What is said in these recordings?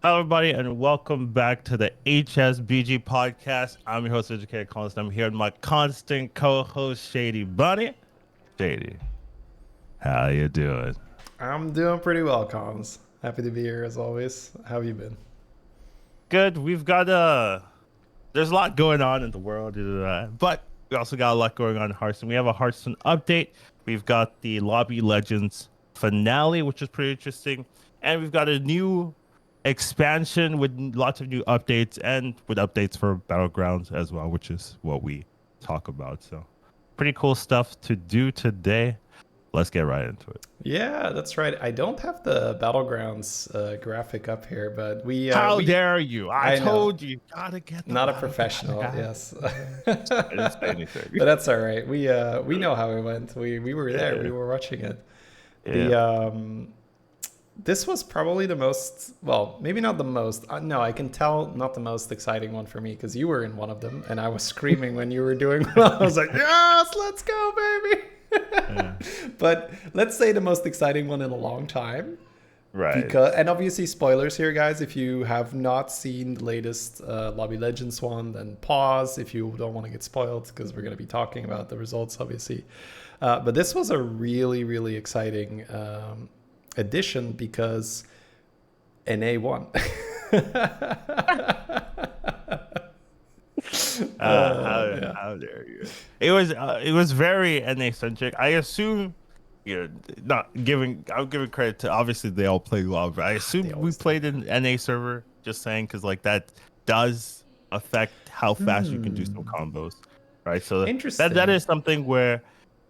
Hello, everybody, and welcome back to the HSBG podcast. I'm your host, Educator Collins, and I'm here with my constant co-host, Shady Bunny. Shady, how you doing? I'm doing pretty well, Collins. Happy to be here as always. How have you been? Good. There's a lot going on in the world, but we also got a lot going on in Hearthstone. We have a Hearthstone update. We've got the Lobby Legends finale, which is pretty interesting, and we've got a new expansion with lots of new updates and with updates for Battlegrounds as well, which is what we talk about. So, pretty cool stuff to do today. Let's get right into it. Yeah, that's right. I don't have the Battlegrounds graphic up here, but How we dare you? I I know, told you, gotta get the not a Battleground. professional, yes. I didn't say anything. But that's all right. We know how it went. We were there. We Yeah, were watching it. yeah. The This was probably the most, well, maybe not the most. No, I can tell not the most exciting one for me because you were in one of them, and I was screaming when you were doing well. I was like, yes, let's go, baby. Yeah. But let's say the most exciting one in a long time. Right. And obviously, spoilers here, guys. If you have not seen the latest Lobby Legends one, then pause if you don't want to get spoiled because we're going to be talking about the results, obviously. But this was a really, really exciting addition because NA won. How dare you? It was very NA centric. I assume not giving I'm giving credit to obviously they all play well, but I assume we played in NA server. Just saying because like that does affect how fast you can do some combos, right? So that Interesting. is something where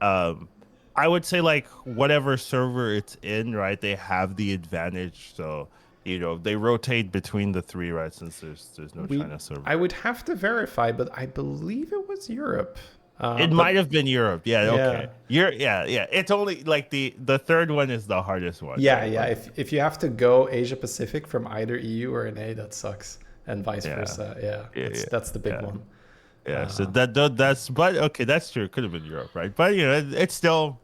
I would say like whatever server it's in, right? They have the advantage. So they rotate between the three, right? Since there's no China server. I would have to verify, but I believe it was Europe. It might But have been Europe. Yeah, yeah, okay. Yeah. It's only like the third one is the hardest one. yeah, So yeah. like If you have to go Asia Pacific from either EU or NA, that sucks, and vice yeah, versa. Yeah, yeah, yeah, that's the big yeah. one. Yeah. So Uh, that's but okay, that's true. It could have been Europe, right? But it's still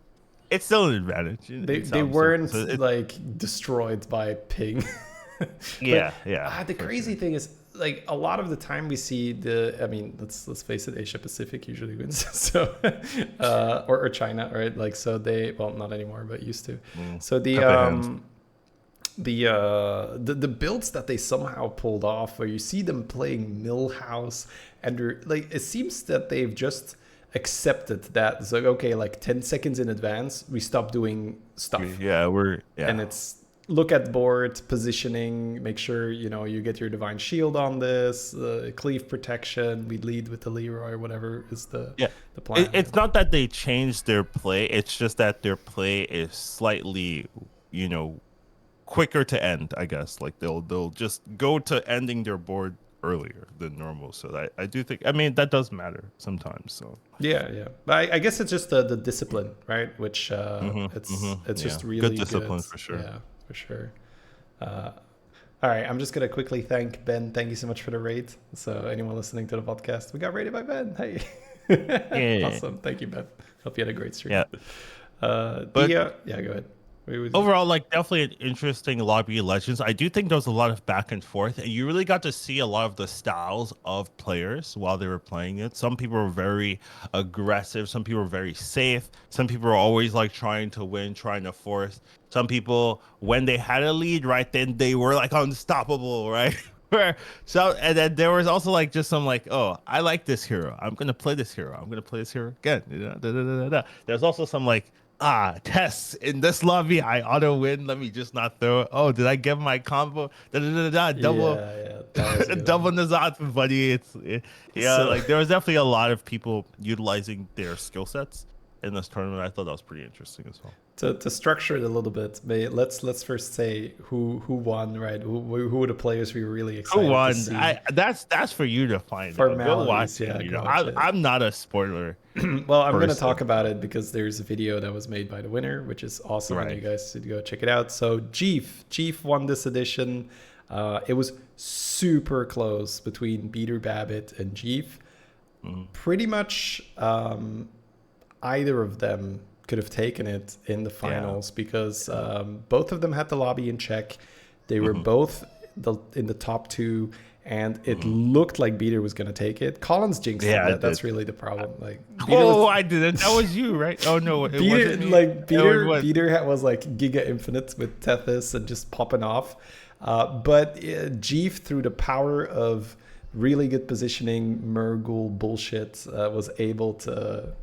an advantage in they some sense. So weren't like destroyed by ping. But yeah, the for crazy sure. thing is, like, a lot of the time we see I mean, let's face it, Asia Pacific usually wins. So or China, right? Like, so they, well, not anymore, but used to. So Clap your hands. the builds that they somehow pulled off, where you see them playing Millhouse, and like, it seems that they've just accepted that it's like, okay, like 10 seconds in advance we stop doing stuff, Yeah, and it's look at board positioning, make sure you get your divine shield on this, cleave protection, we lead with the Leroy or whatever is yeah. the plan. It's not that they changed their play. It's just that their play is slightly, quicker to end. I guess like they'll just go to ending their board earlier than normal. So I do think. I mean that does matter sometimes. So Yeah, but I guess it's just the discipline, right? Which it's yeah, just really good discipline good. for sure. Yeah, for sure. uh, all right, I'm just gonna quickly thank Ben. Thank you so much for the raid. So anyone listening to the podcast, we got raided by Ben. Hey. Yeah, Awesome. Thank you, Ben. Hope you had a great stream. yeah. But Yeah, go ahead. overall, like definitely an interesting lobby of legends. I do think there was a lot of back and forth, and you really got to see a lot of the styles of players while they were playing it. Some people were very aggressive, some people were very safe, some people were always like trying to win, trying to force. Some people, when they had a lead, right, then they were like unstoppable, right? And then there was also like just some like, oh, I like this hero. I'm gonna play this hero. I'm gonna play this hero again. There's also some like tests in this lobby. I auto win. Let me just not throw it. Oh, did I get my combo? Double, Yeah, that was a good double one. Nazat, buddy. Yeah, So like there was definitely a lot of people utilizing their skill sets in this tournament. I thought that was pretty interesting as well. to structure it a little bit, let's first say who won, right? Who were the players we were really Who excited to won? see? That's for you to find out. Go watch Formalities, it. yeah, go watch it. I'm not a spoiler Well, I'm going to person. talk about it because there's a video that was made by the winner, which is awesome, and you Right. guys should go check it out. So Jeef won this edition. It was super close between Peter Babbitt and Jeef. Pretty much either of them could have taken it in the finals because both of them had the lobby in check. They were both in the top two, and it looked like Beater was going to take it. Collins jinxed Yeah, him. I That's did. really the problem. Like Beater Oh, was I didn't. That was you, right? Oh no, it Beater wasn't me. like Oh, it Beater was. was like Giga Infinite with Tethys and just popping off. But Jeef, through the power of really good positioning, Murgle bullshit, was able to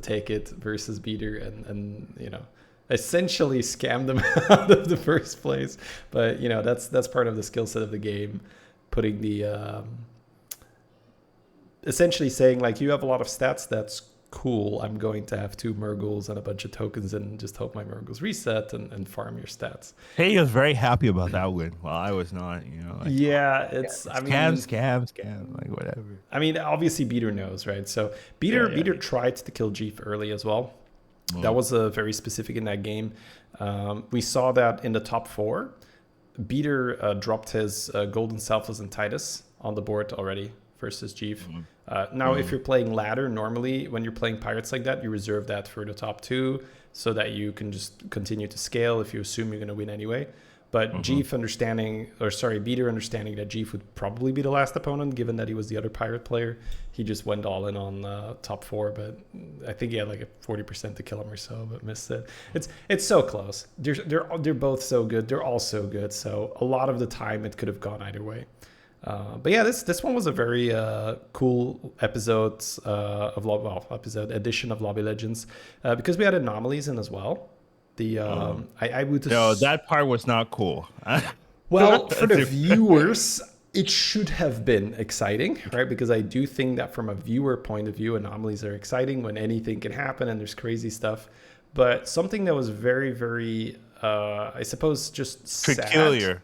take it versus Beater and you know, essentially scammed them out of the first place. But you know, that's part of the skill set of the game, putting the essentially saying like, you have a lot of stats, that's cool. I'm going to have 2 Murgles and a bunch of tokens and just hope my Murgles reset and farm your stats. Hey, was very happy about that win. While I was not, like, oh, Yeah, yeah, it's I scam, mean scam, scam, like whatever. obviously Beater knows, right? So Yeah, Beater tried to kill Jeef early as well. That was very specific in that game. We saw that in the top 4. Beater dropped his Golden Selfless and Titus on the board already versus Jeef. Now, if you're playing ladder, normally when you're playing pirates like that, you reserve that for the top 2 so that you can just continue to scale if you assume you're going to win anyway. But Beater understanding that Jeef would probably be the last opponent, given that he was the other pirate player, he just went all in on top 4. But I think he had like a 40% to kill him or so, but missed it. It's so close. They're both so good. They're all so good. So a lot of the time it could have gone either way. But yeah, this one was a very cool episode edition of Lobby Legends because we had anomalies in as well. I would No, that part was not cool. well, for the viewers, it should have been exciting, right? Because I do think that from a viewer point of view, anomalies are exciting when anything can happen and there's crazy stuff. But something that was very, very, I suppose, just Peculiar. Sad.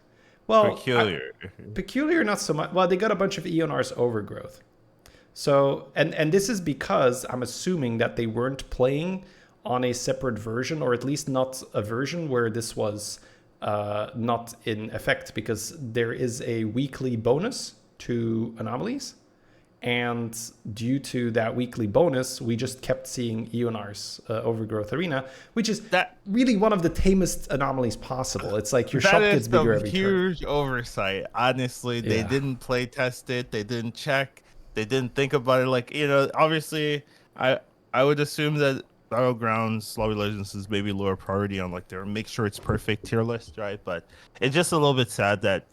Well, peculiar, not so much. Well, they got a bunch of Eonar's overgrowth. So, and this is because I'm assuming that they weren't playing on a separate version, or at least not a version where this was not in effect, because there is a weekly bonus to anomalies. And due to that weekly bonus, we just kept seeing Eonar's Overgrowth Arena, which is really one of the tamest anomalies possible. It's like your shop gets bigger every turn. Huge oversight. Honestly, they didn't play test it. They didn't check. They didn't think about it. Like, obviously, I would assume that Battlegrounds Lobby Legends is maybe lower priority on like their make sure it's perfect tier list, right? But it's just a little bit sad that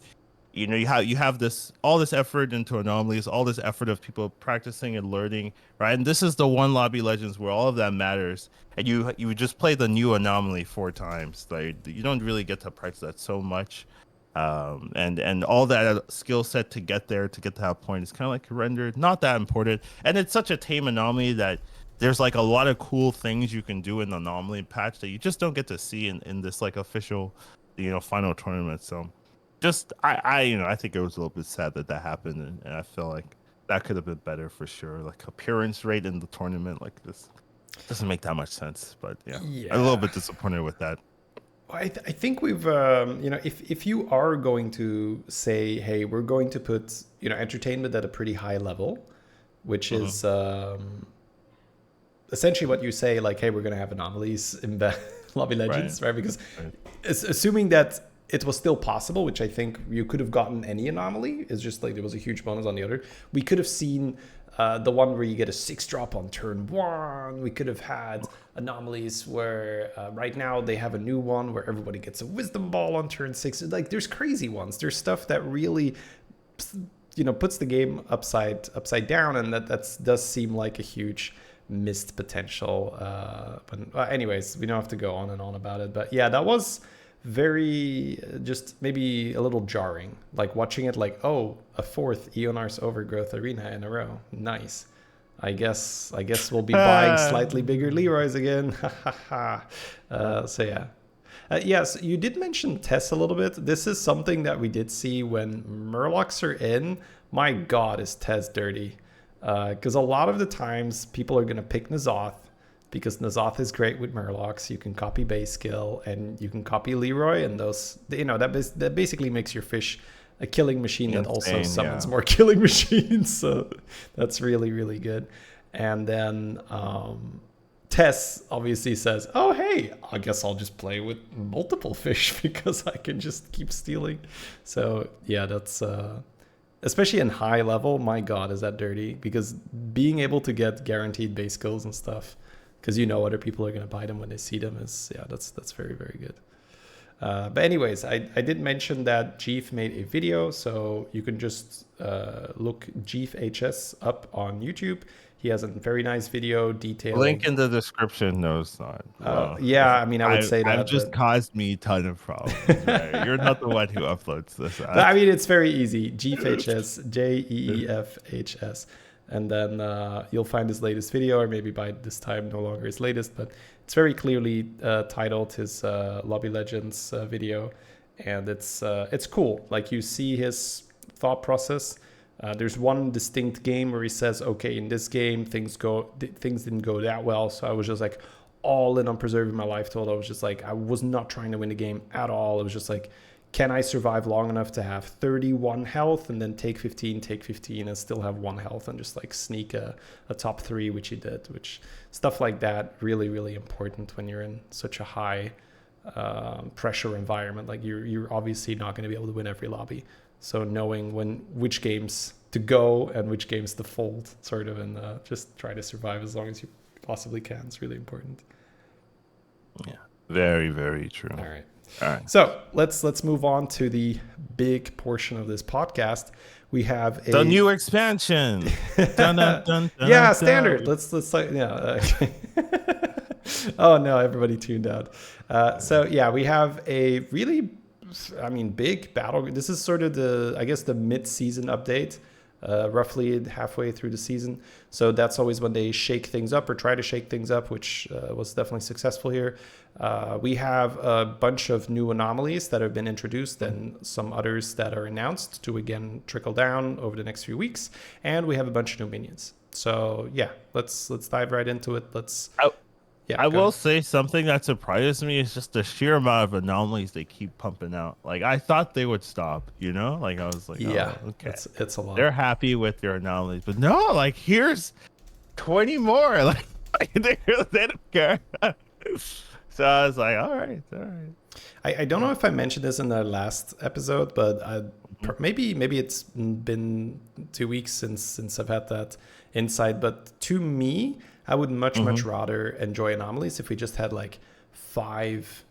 you have all this effort into anomalies, all this effort of people practicing and learning, right? And this is the one Lobby Legends where all of that matters, and you just play the new anomaly 4 times. Like, you don't really get to practice that so much, and all that skill set to get there, to get to that point, is kind of like rendered not that important. And it's such a tame anomaly that there's like a lot of cool things you can do in the anomaly patch that you just don't get to see in this like official, final tournament. So just I think it was a little bit sad that happened, and I feel like that could have been better for sure. Like appearance rate in the tournament like this doesn't make that much sense. But yeah. I'm a little bit disappointed with that. I think we've if you are going to say, hey, we're going to put entertainment at a pretty high level, which is essentially what you say, like, hey, we're going to have anomalies in the Lobby Legends, right? Because assuming that it was still possible, which I think you could have gotten any anomaly, it's just like there was a huge bonus on the other. We could have seen the one where you get a 6-drop on turn 1. We could have had anomalies where right now they have a new one where everybody gets a wisdom ball on turn 6. Like, there's crazy ones. There's stuff that really puts the game upside down, and that does seem like a huge missed potential. But anyways, we don't have to go on and on about it. But yeah, that was very just maybe a little jarring, like watching it like, oh, a 4th Eonar's Overgrowth Arena in a row. Nice. I guess we'll be buying slightly bigger Leroy's again. So yeah. Yes, you did mention Tess a little bit. This is something that we did see when Murlocs are in. My God, is Tess dirty. Because a lot of the times people are going to pick N'Zoth because N'Zoth is great with Murlocs. You can copy base skill and you can copy Leroy, and those, that basically makes your fish a killing machine that also summons more killing machines. So that's really, really good. And then Tess obviously says, "Oh, hey, I guess I'll just play with multiple fish because I can just keep stealing." So yeah, that's especially in high level. My God, is that dirty? Because being able to get guaranteed base kills and stuff, because you know other people are gonna buy them when they see them, is yeah, that's very very good. But anyways, I did mention that Jeef made a video, so you can just look Jeef HS up on YouTube. He has a very nice video Link detailing. in the description. No, it's not. Well, Yeah, I mean, I would say I've that, just but caused me a ton of problems. Right? You're not the one who uploads this. but I mean, it's very easy. Jeef HS, JEEFHS, and then you'll find his latest video, or maybe by this time no longer his latest, but it's very clearly titled his Lobby Legends video, and it's cool. Like you see his thought process. There's one distinct game where he says, "Okay, in this game things didn't go that well, so I was just like all in on preserving my life total. I was just like I was not trying to win the game at all. It was just like, can I survive long enough to have 31 health and then take 15, and still have 1 health and just like sneak a top 3, which he did, which stuff like that really, really important when you're in such a high pressure environment. Like you're obviously not going to be able to win every lobby. So knowing which games to go and which games to fold sort of, and just try to survive as long as you possibly can is really important. Yeah, very, very true. All right. All right. So let's move on to the big portion of this podcast. We have The new expansion. Dun, dun, dun, dun, yeah, dun. standard. Let's yeah. Okay. Oh no, everybody tuned out. So yeah, we have a really, I mean, big battle. This is sort of the mid-season update. Roughly halfway through the season. So that's always when they shake things up or try to shake things up, which was definitely successful here. We have a bunch of new anomalies that have been introduced and some others that are announced to again trickle down over the next few weeks. And we have a bunch of new minions. So yeah, let's dive right into it. I will say something that surprises me is just the sheer amount of anomalies they keep pumping out. Like I thought they would stop, you know? Like I was like, yeah, oh, okay. It's a lot. They're happy with their anomalies, but no, like here's 20 more. Like they don't care. So I was like, all right. I don't know if I mentioned this in the last episode, but maybe it's been 2 weeks since I've had that insight. But to me, I would much rather enjoy anomalies if we just had like 5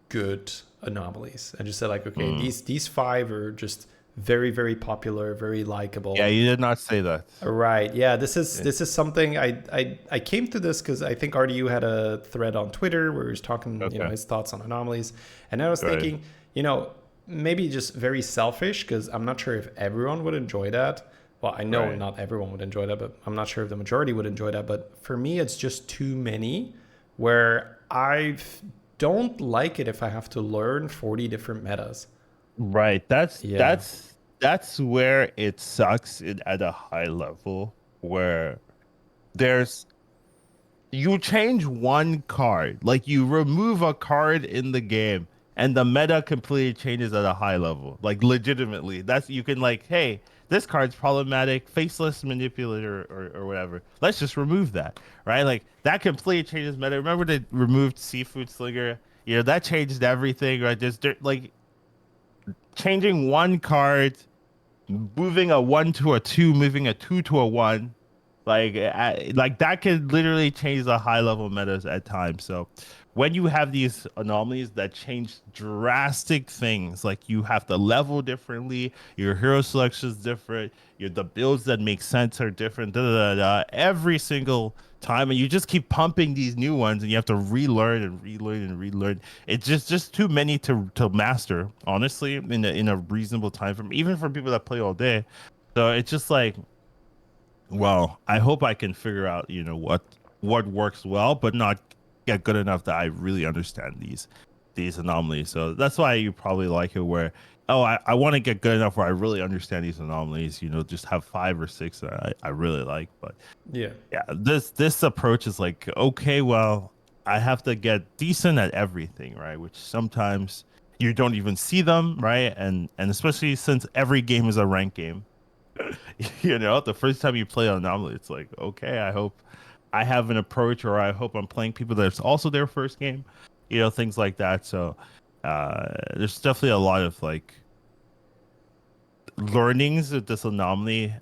good anomalies and just said like, okay, these 5 are just very, very popular, very likable. Yeah, you did not say that. Right. Yeah, this is something I came to this because I think RDU had a thread on Twitter where he was talking, his thoughts on anomalies, and I was thinking, maybe just very selfish because I'm not sure if everyone would enjoy that. Well, I know not everyone would enjoy that, but I'm not sure if the majority would enjoy that. But for me, it's just too many where I don't like it if I have to learn 40 different metas. Right. That's where it sucks at a high level where you change one card, like you remove a card in the game and the meta completely changes at a high level. Like legitimately. That's you can like, hey, this card's problematic, faceless manipulator or whatever. Let's just remove that. Right? Like that completely changes meta. Remember they removed Seafood Slinger? That changed everything, right? Like changing one card, moving a 1 to a 2, moving a 2 to a 1, like that could literally change the high level metas at times. So when you have these anomalies that change drastic things, like you have to level differently, your hero selection is different, the builds that make sense are different, every single time, and you just keep pumping these new ones, and you have to relearn and relearn and relearn. It's just too many to master, honestly, in a reasonable time frame, even for people that play all day. So it's just like, well, I hope I can figure out, what works well, but not get good enough that I really understand these anomalies. So that's why you probably like it where, I want to get good enough where I really understand these anomalies, just have 5 or 6 that I really like. But yeah, this approach is like, okay, well, I have to get decent at everything, right? Which sometimes you don't even see them, right? And especially since every game is a ranked game. The first time you play an anomaly, it's like, okay, I hope I have an approach, or I hope I'm playing people that's also their first game, things like that. So there's definitely a lot of like learnings with this anomaly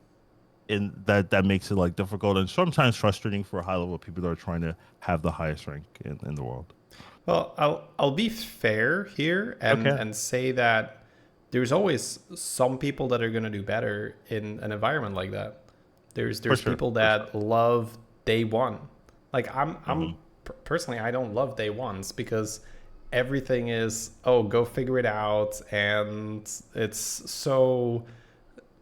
in that makes it like difficult and sometimes frustrating for high level people that are trying to have the highest rank in the world. Well, I'll be fair here Okay, and say that there's always some people that are going to do better in an environment like that. for There's sure, people for sure. that love day one. Like Hmm. personally, I don't love day ones because everything is, oh, go figure it out, and it's so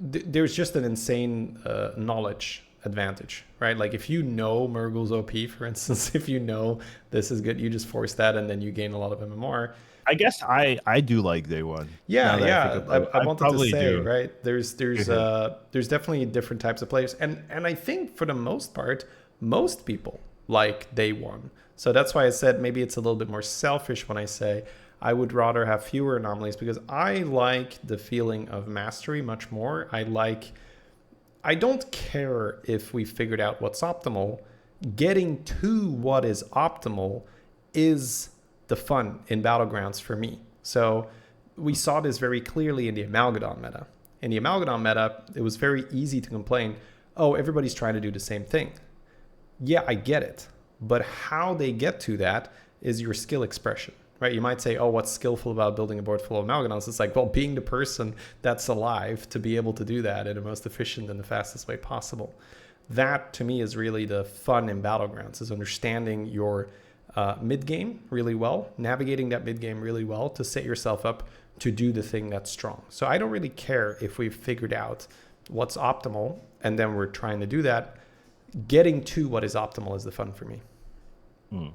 there's just an insane knowledge advantage, right? Like if you know Murgle's OP, for instance, if you know this is good, you just force that and then you gain a lot of MMR. I guess I do like day one. Yeah, Now that I think yeah. about it, I I wanted to probably say, do. right? Mhm. There's definitely different types of players, and I think for the most part, most people like day one. So that's why I said maybe it's a little bit more selfish when I say I would rather have fewer anomalies because I like the feeling of mastery much more. I don't care if we figured out what's optimal. Getting to what is optimal is the fun in Battlegrounds for me. So we saw this very clearly in the Amalgadon meta. In the Amalgadon meta, it was very easy to complain, oh, everybody's trying to do the same thing. Yeah, I get it. But how they get to that is your skill expression, right? You might say, oh, what's skillful about building a board full of Amalgadons? It's like, well, being the person that's alive to be able to do that in the most efficient and the fastest way possible. That to me is really the fun in Battlegrounds, is understanding your mid game really well, navigating that mid game really well to set yourself up to do the thing that's strong. So I don't really care if we've figured out what's optimal and then we're trying to do that. Getting to what is optimal is the fun for me. Hmm.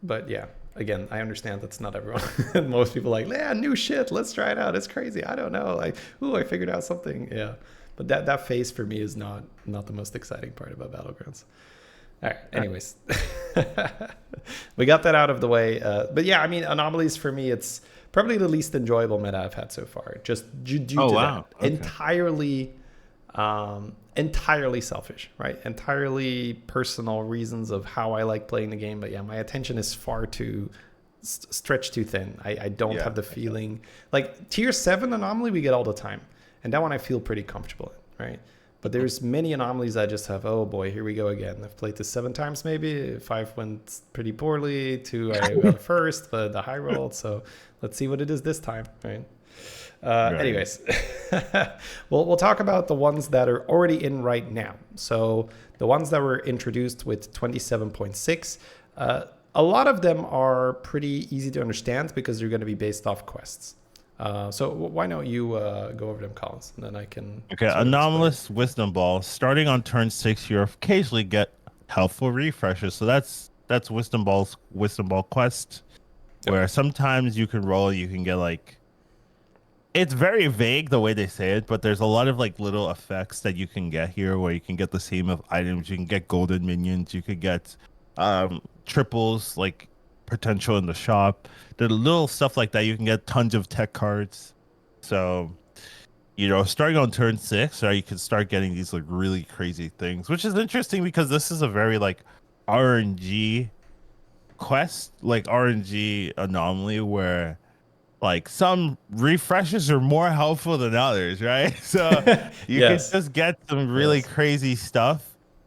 But yeah, again, I understand that's not everyone. Most people are like, yeah, new shit, let's try it out. It's crazy. I don't know. Like, ooh, I figured out something. Yeah. But that phase for me is not the most exciting part about Battlegrounds. All right. Uh, Anyways, we got that out of the way. But yeah, I mean, anomalies for me, it's probably the least enjoyable meta I've had so far, just due Oh to wow. that. Okay. Entirely selfish, right? Entirely personal reasons of how I like playing the game. But yeah, my attention is far too stretched too thin. I don't Yeah. have the I feel. feeling like tier 7 anomaly we get all the time, and that one I feel pretty comfortable in, right? But there's many anomalies I just have, oh boy, here we go again. I've played this 7 times maybe. 5 went pretty poorly. 2 I got first, but the high rolled. So let's see what it is this time, right? Right. Anyways, we'll talk about the ones that are already in right now. So the ones that were introduced with 27.6, a lot of them are pretty easy to understand because they're going to be based off quests. So why don't you go over them, Collins, and then I can Okay. sort of explain. Anomalous wisdom ball. Starting on turn 6, you occasionally get helpful refreshes. So that's wisdom ball quest, Yep. where sometimes you can roll, you can get like it's very vague the way they say it, but there's a lot of like little effects that you can get here where you can get the same of items, you can get golden minions, you could get triples like potential in the shop. There's little stuff like that. You can get tons of tech cards. So, starting on turn 6, or you can start getting these like really crazy things, which is interesting because this is a very like RNG quest, like RNG anomaly where like some refreshes are more helpful than others, right? So you could Yes. just get some really Yes. crazy stuff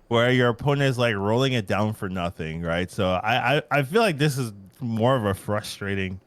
where your opponent is like rolling it down for nothing, right? So I feel like this is more of a frustrating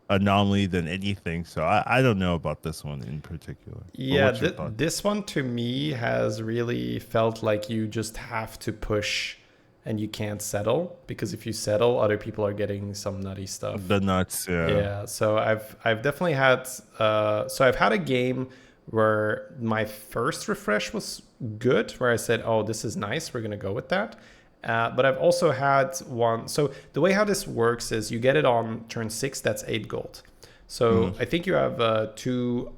anomaly than anything. So I don't know about this one in particular. But Yeah, what's your thought? this one to me has really felt like you just have to push and you can't settle because if you settle, other people are getting some nutty stuff. The nuts, yeah. Yeah, so I've definitely had I've had a game where my first refresh was good, where I said, "Oh, this is nice. We're gonna go with that." But I've also had one. So the way how this works is you get it on turn 6. That's 8 gold. Mm. So I think you have two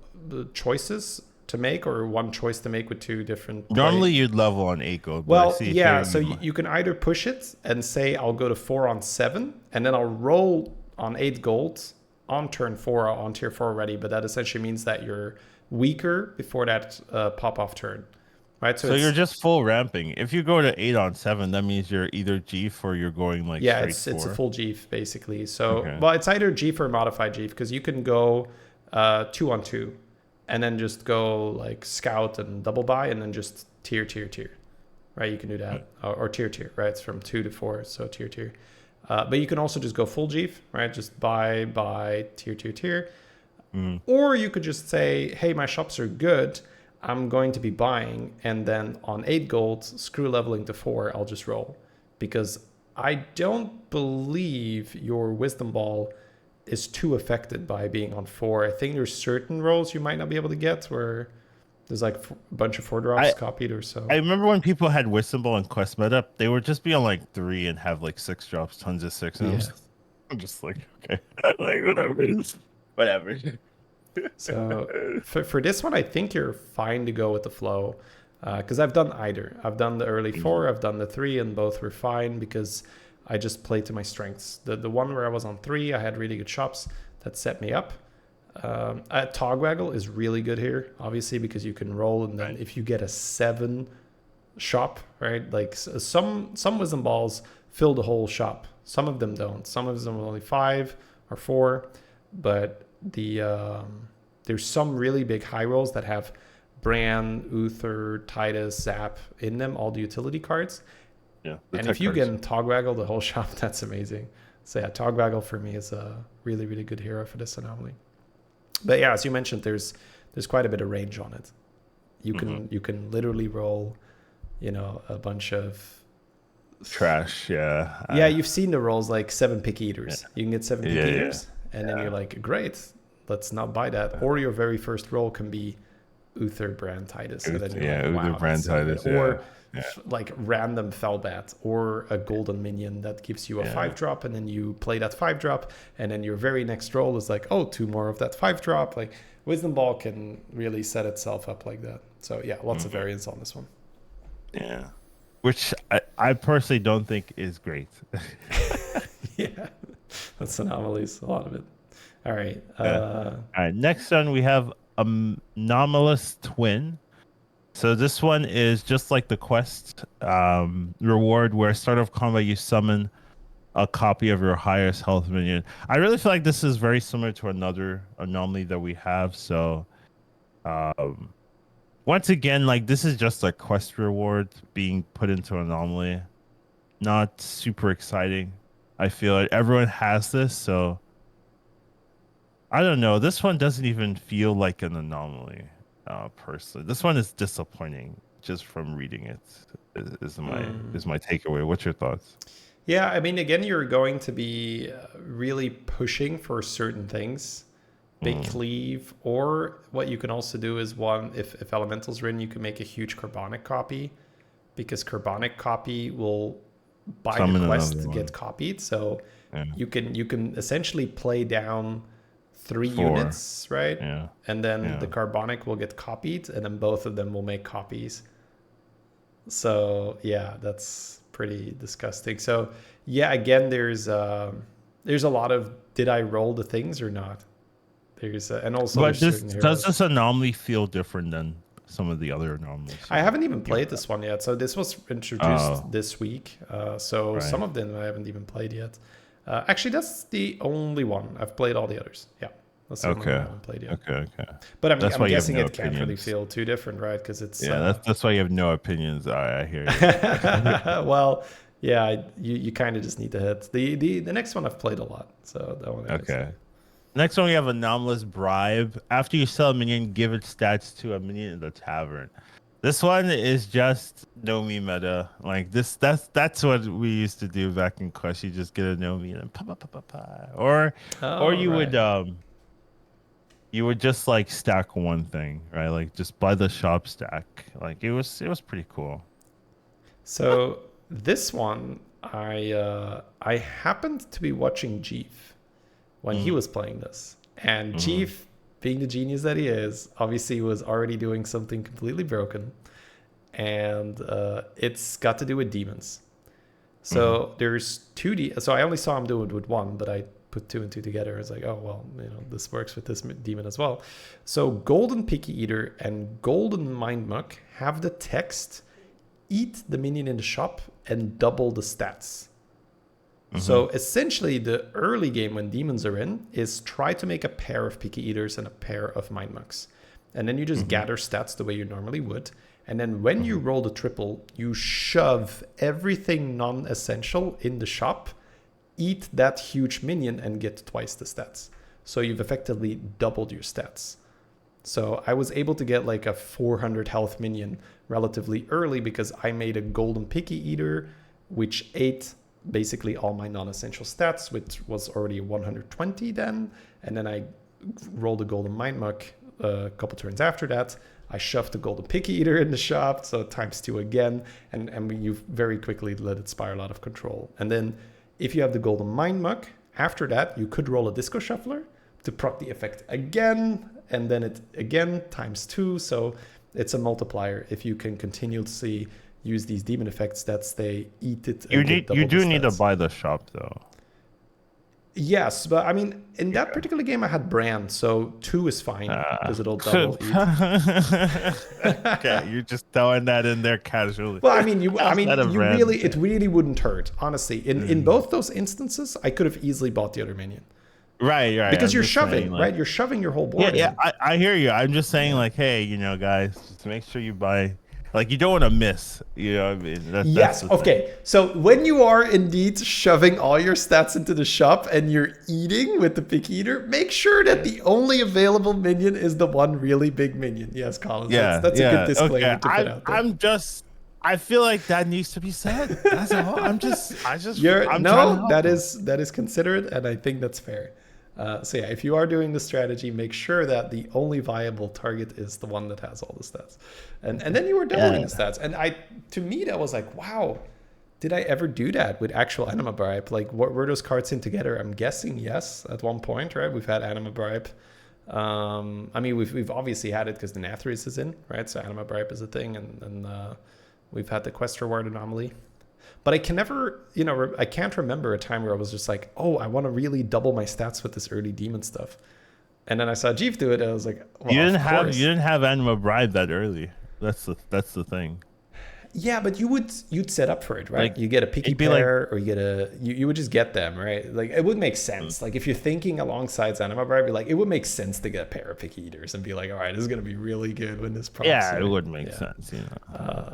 choices to make, or one choice to make with two different play. Normally you'd level on 8 gold, but I Well, see here yeah. So you you can either push it and say I'll go to 4 on 7, and then I'll roll on 8 gold on turn 4 or on tier 4 already. But that essentially means that you're weaker before that pop off turn, right? So So you're it's just full ramping. If you go to 8 on 7, that means you're either G or you're going like yeah, straight it's a four. full Jeef basically. So Okay. well, it's either Jeef or modified Jeef because you can go 2 on 2, and then just go like scout and double buy, and then just tier, right? You can do that, or tier, right? It's from 2 to 4, so tier. But you can also just go full Jeef, right? Just buy tier. Mm. Or you could just say, hey, my shops are good. I'm going to be buying. And then on 8 gold, screw leveling to 4, I'll just roll. Because I don't believe your Wisdom Ball is too affected by being on 4. I think there's certain rolls you might not be able to get where there's like a bunch of 4 drops I copied or so. I remember when people had Whistle and Quest Meta, they would just be on like 3 and have like 6 drops, tons of 6, and Yeah. I'm just like, okay, like whatever. So for this one, I think you're fine to go with the flow because I've done either. I've done the early 4, I've done the 3, and both were fine because I just played to my strengths. The one where I was on 3, I had really good shops that set me up. Togwaggle is really good here, obviously, because you can roll, and then Right. if you get a 7 shop, right? Like some wisdom balls fill the whole shop. Some of them don't. Some of them are only 5 or 4, but there's some really big high rolls that have Bran, Uther, Titus, Zap in them, all the utility cards. Yeah. And if you can Togwaggle the whole shop, that's amazing. So yeah, Togwaggle for me is a really, really good hero for this anomaly. But yeah, as you mentioned, there's quite a bit of range on it. You can literally roll, a bunch of trash. Yeah. Yeah, you've seen the rolls like 7 pick eaters. Yeah. You can get 7 pick eaters, and then you're like, great, let's not buy that. Or your very first roll can be Uther Brand Titus. And then you're like, wow, Uther Brand Titus. Or like random Felbat, or a golden minion that gives you a 5-drop, and then you play that 5-drop, and then your very next roll is like, oh, 2 more of that 5-drop. Like Wisdom Ball can really set itself up like that. So yeah, lots of variance on this one. Yeah. Which I personally don't think is great. Yeah, that's anomalies, a lot of it. All right. All right. Next one, we have Anomalous Twin. So this one is just like the quest reward, where start of combat you summon a copy of your highest health minion. I really feel like this is very similar to another anomaly that we have. So once again, like this is just a quest reward being put into an anomaly. Not super exciting. I feel like everyone has this, so I don't know. This one doesn't even feel like an anomaly, personally. This one is disappointing just from reading it. Is my takeaway. What's your thoughts? Yeah, I mean, again, you're going to be really pushing for certain things. Big cleave, or what you can also do is if elementals are in, you can make a huge carbonic copy, because carbonic copy will by Summon the quest another get one. copied. So Yeah. you can essentially play down 3 4. units, right? Yeah. And then Yeah. the carbonic will get copied, and then both of them will make copies. So yeah, that's pretty disgusting. So yeah, again, there's a lot of did I roll the things or not? There's and also But there's certain does heroes. this anomaly feel different than some of the other anomalies? I haven't even played this one yet. So this was introduced this week. So Right. some of them I haven't even played yet. Actually, that's the only one. I've played all the others. Yeah, that's the only one I haven't played yet. Okay. But I'm That's why you have guessing no it can't really opinions. feel too different, right? Because it's That's why you have no opinions. I hear you. well, yeah, you kind of just need to hit the next one. I've played a lot, so that one. Okay. Next one, we have Anomalous Bribe. After you sell a minion, give its stats to a minion in the tavern. This one is just Nomi meta. Like this, that's what we used to do back in Quest. You just get a Nomi and then pa. Or you would just like stack one thing, right? Like just buy the shop stack. Like it was pretty cool. So this one, I happened to be watching Jeef when he was playing this, and Jeef, being the genius that he is, obviously was already doing something completely broken, and it's got to do with demons. So there's 2 so I only saw him do it with one, but I put two and two together. It's like, oh, well, this works with this demon as well. So Golden Picky Eater and Golden Mind Muck have the text, eat the minion in the shop and double the stats. So essentially the early game when demons are in is try to make a pair of Picky Eaters and a pair of Mind Mucks. And then you just gather stats the way you normally would. And then when you roll the triple, you shove everything non-essential in the shop, eat that huge minion and get twice the stats. So you've effectively doubled your stats. So I was able to get like a 400 health minion relatively early because I made a Golden Picky Eater, which ate basically all my non-essential stats, which was already 120 then. And then I rolled a Golden Mind Muck a couple turns after that. I shoved the Golden Picky Eater in the shop, so ×2 again, and you very quickly let it spiral out of control. And then if you have the Golden Mind Muck, after that you could roll a Disco Shuffler to proc the effect again, and then it again ×2, so it's a multiplier. If you can continuously use these demon effects, they eat it. You do need to buy the shop though. Yes, but I mean, in that particular game, I had Brand, so 2 is fine because it'll double eat. Okay, you're just throwing that in there casually. Well, it really wouldn't hurt, honestly. In both those instances, I could have easily bought the other minion. Right. Because you're shoving, right? You're shoving your whole board. Yeah, I hear you. I'm just saying, like, hey, guys, just make sure you buy. Like, you don't want to miss, you know what I mean? Yes, okay. So when you are indeed shoving all your stats into the shop and you're eating with the Picky Eater, make sure that the only available minion is the one really big minion. Yes, Colin. Yeah, that's a good disclaimer to put out there. I feel like that needs to be said. That's all. That is considerate, and I think that's fair. So yeah, if you are doing the strategy, make sure that the only viable target is the one that has all the stats, and then you were doubling the stats. And to me, that was like, wow, did I ever do that with actual Anima Bribe? Like, what were those cards in together? I'm guessing yes, at one point, right? We've had Anima Bribe. I mean, we've obviously had it because the Nathrius is in, right? So Anima Bribe is a thing, and we've had the Quest Reward Anomaly. But I can never, I can't remember a time where I was just like, oh, I want to really double my stats with this early demon stuff. And then I saw Jeef do it, and I was like, well, you didn't have Anima Bribe that early. That's the thing. Yeah, but you'd set up for it, right? Like, you get a picky pair, or you would just get them, right? Like, it would make sense. Like, if you're thinking alongside Anima Bribe, you're like, it would make sense to get a pair of Picky Eaters and be like, all right, this is gonna be really good when this procs. Yeah, it would make sense,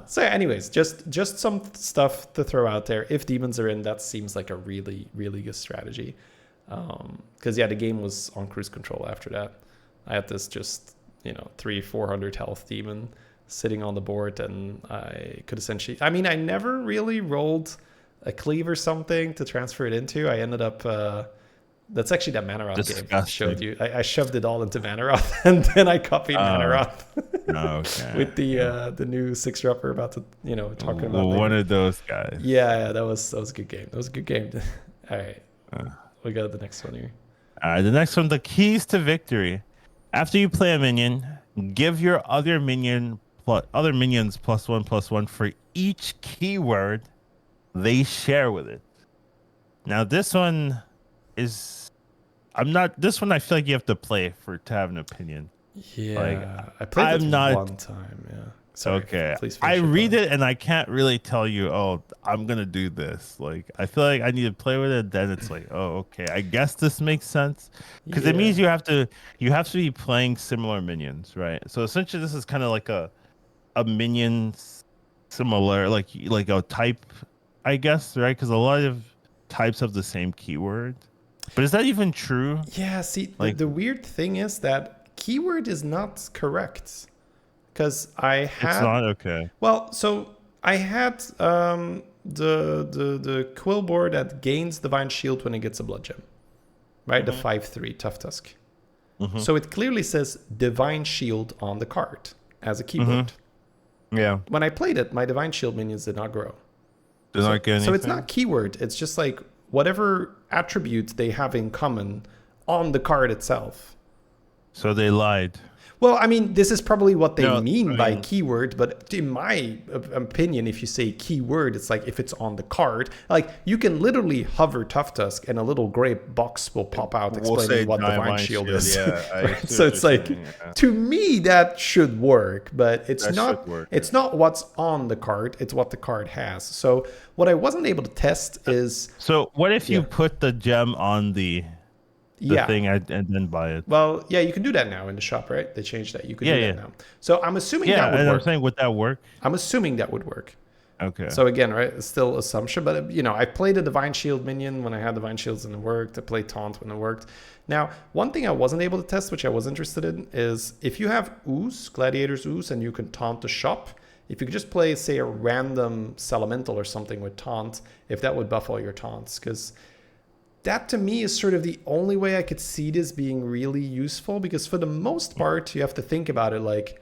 So anyways, just some stuff to throw out there. If demons are in, that seems like a really, really good strategy. Because the game was on cruise control after that. I had this just 300-400 health demon sitting on the board, and I could essentially, I never really rolled a cleave or something to transfer it into. I ended up that's actually that Manaroth game I showed you. I shoved it all into Manaroth, and then I copied Manaroth with the new 6-dropper about to talking about one of those guys. Yeah, that was a good game. All right, we got the next one here. All right, the next one, the keys to victory. After you play a minion, give your other minions +1/+1 for each keyword they share with it. Now this one is, I feel like you have to play to have an opinion. Yeah, I played it one time. Yeah. Sorry, okay. I read it and I can't really tell you, oh, I'm gonna do this. Like, I feel like I need to play with it. Then it's like, oh, okay, I guess this makes sense, because it means you have to be playing similar minions, right? So essentially, this is kind of like a minion similar, like a type, I guess, right? Because a lot of types have the same keyword. But is that even true? Yeah. See, the weird thing is that keyword is not correct. Because I had... It's not okay. Well, so I had the quill board that gains Divine Shield when it gets a Blood Gem. Right? The 5/3 Tough Tusk. So it clearly says Divine Shield on the card as a keyword. Yeah. When I played it, my Divine Shield minions did not grow. So it's not keyword. It's just like whatever attribute they have in common on the card itself. So they lied. Well, I mean, this is probably what they No, mean I by mean, keyword, but in my opinion, if you say keyword, it's like if it's on the card, like you can literally hover Tough Tusk and a little gray box will pop out we'll say explaining what Giant Divine Vine Shield Shield. is. Yeah, I Right? see So what it's you're like, saying. Yeah, to me, that should work, but that should work. it's not what's on the card, it's what the card has. So what I wasn't able to test is, So what if you yeah, put the gem on the yeah. thing and then buy it? Well, yeah, you can do that now in the shop, right? They changed that. You could Yeah, do that yeah, now. So I'm assuming that yeah. would And I'm work. saying, would that work? I'm assuming that would work. Okay. So again, right, it's still assumption, but you know, I played a Divine Shield minion when I had Divine Shields and it worked. I played Taunt when it worked. Now, one thing I wasn't able to test, which I was interested in, is if you have Ooze, Gladiator's Ooze, and you can taunt the shop, if you could just play, say, a random Salamental or something with taunt, if that would buff all your taunts, because that to me is sort of the only way I could see this being really useful, because for the most part, you have to think about it like,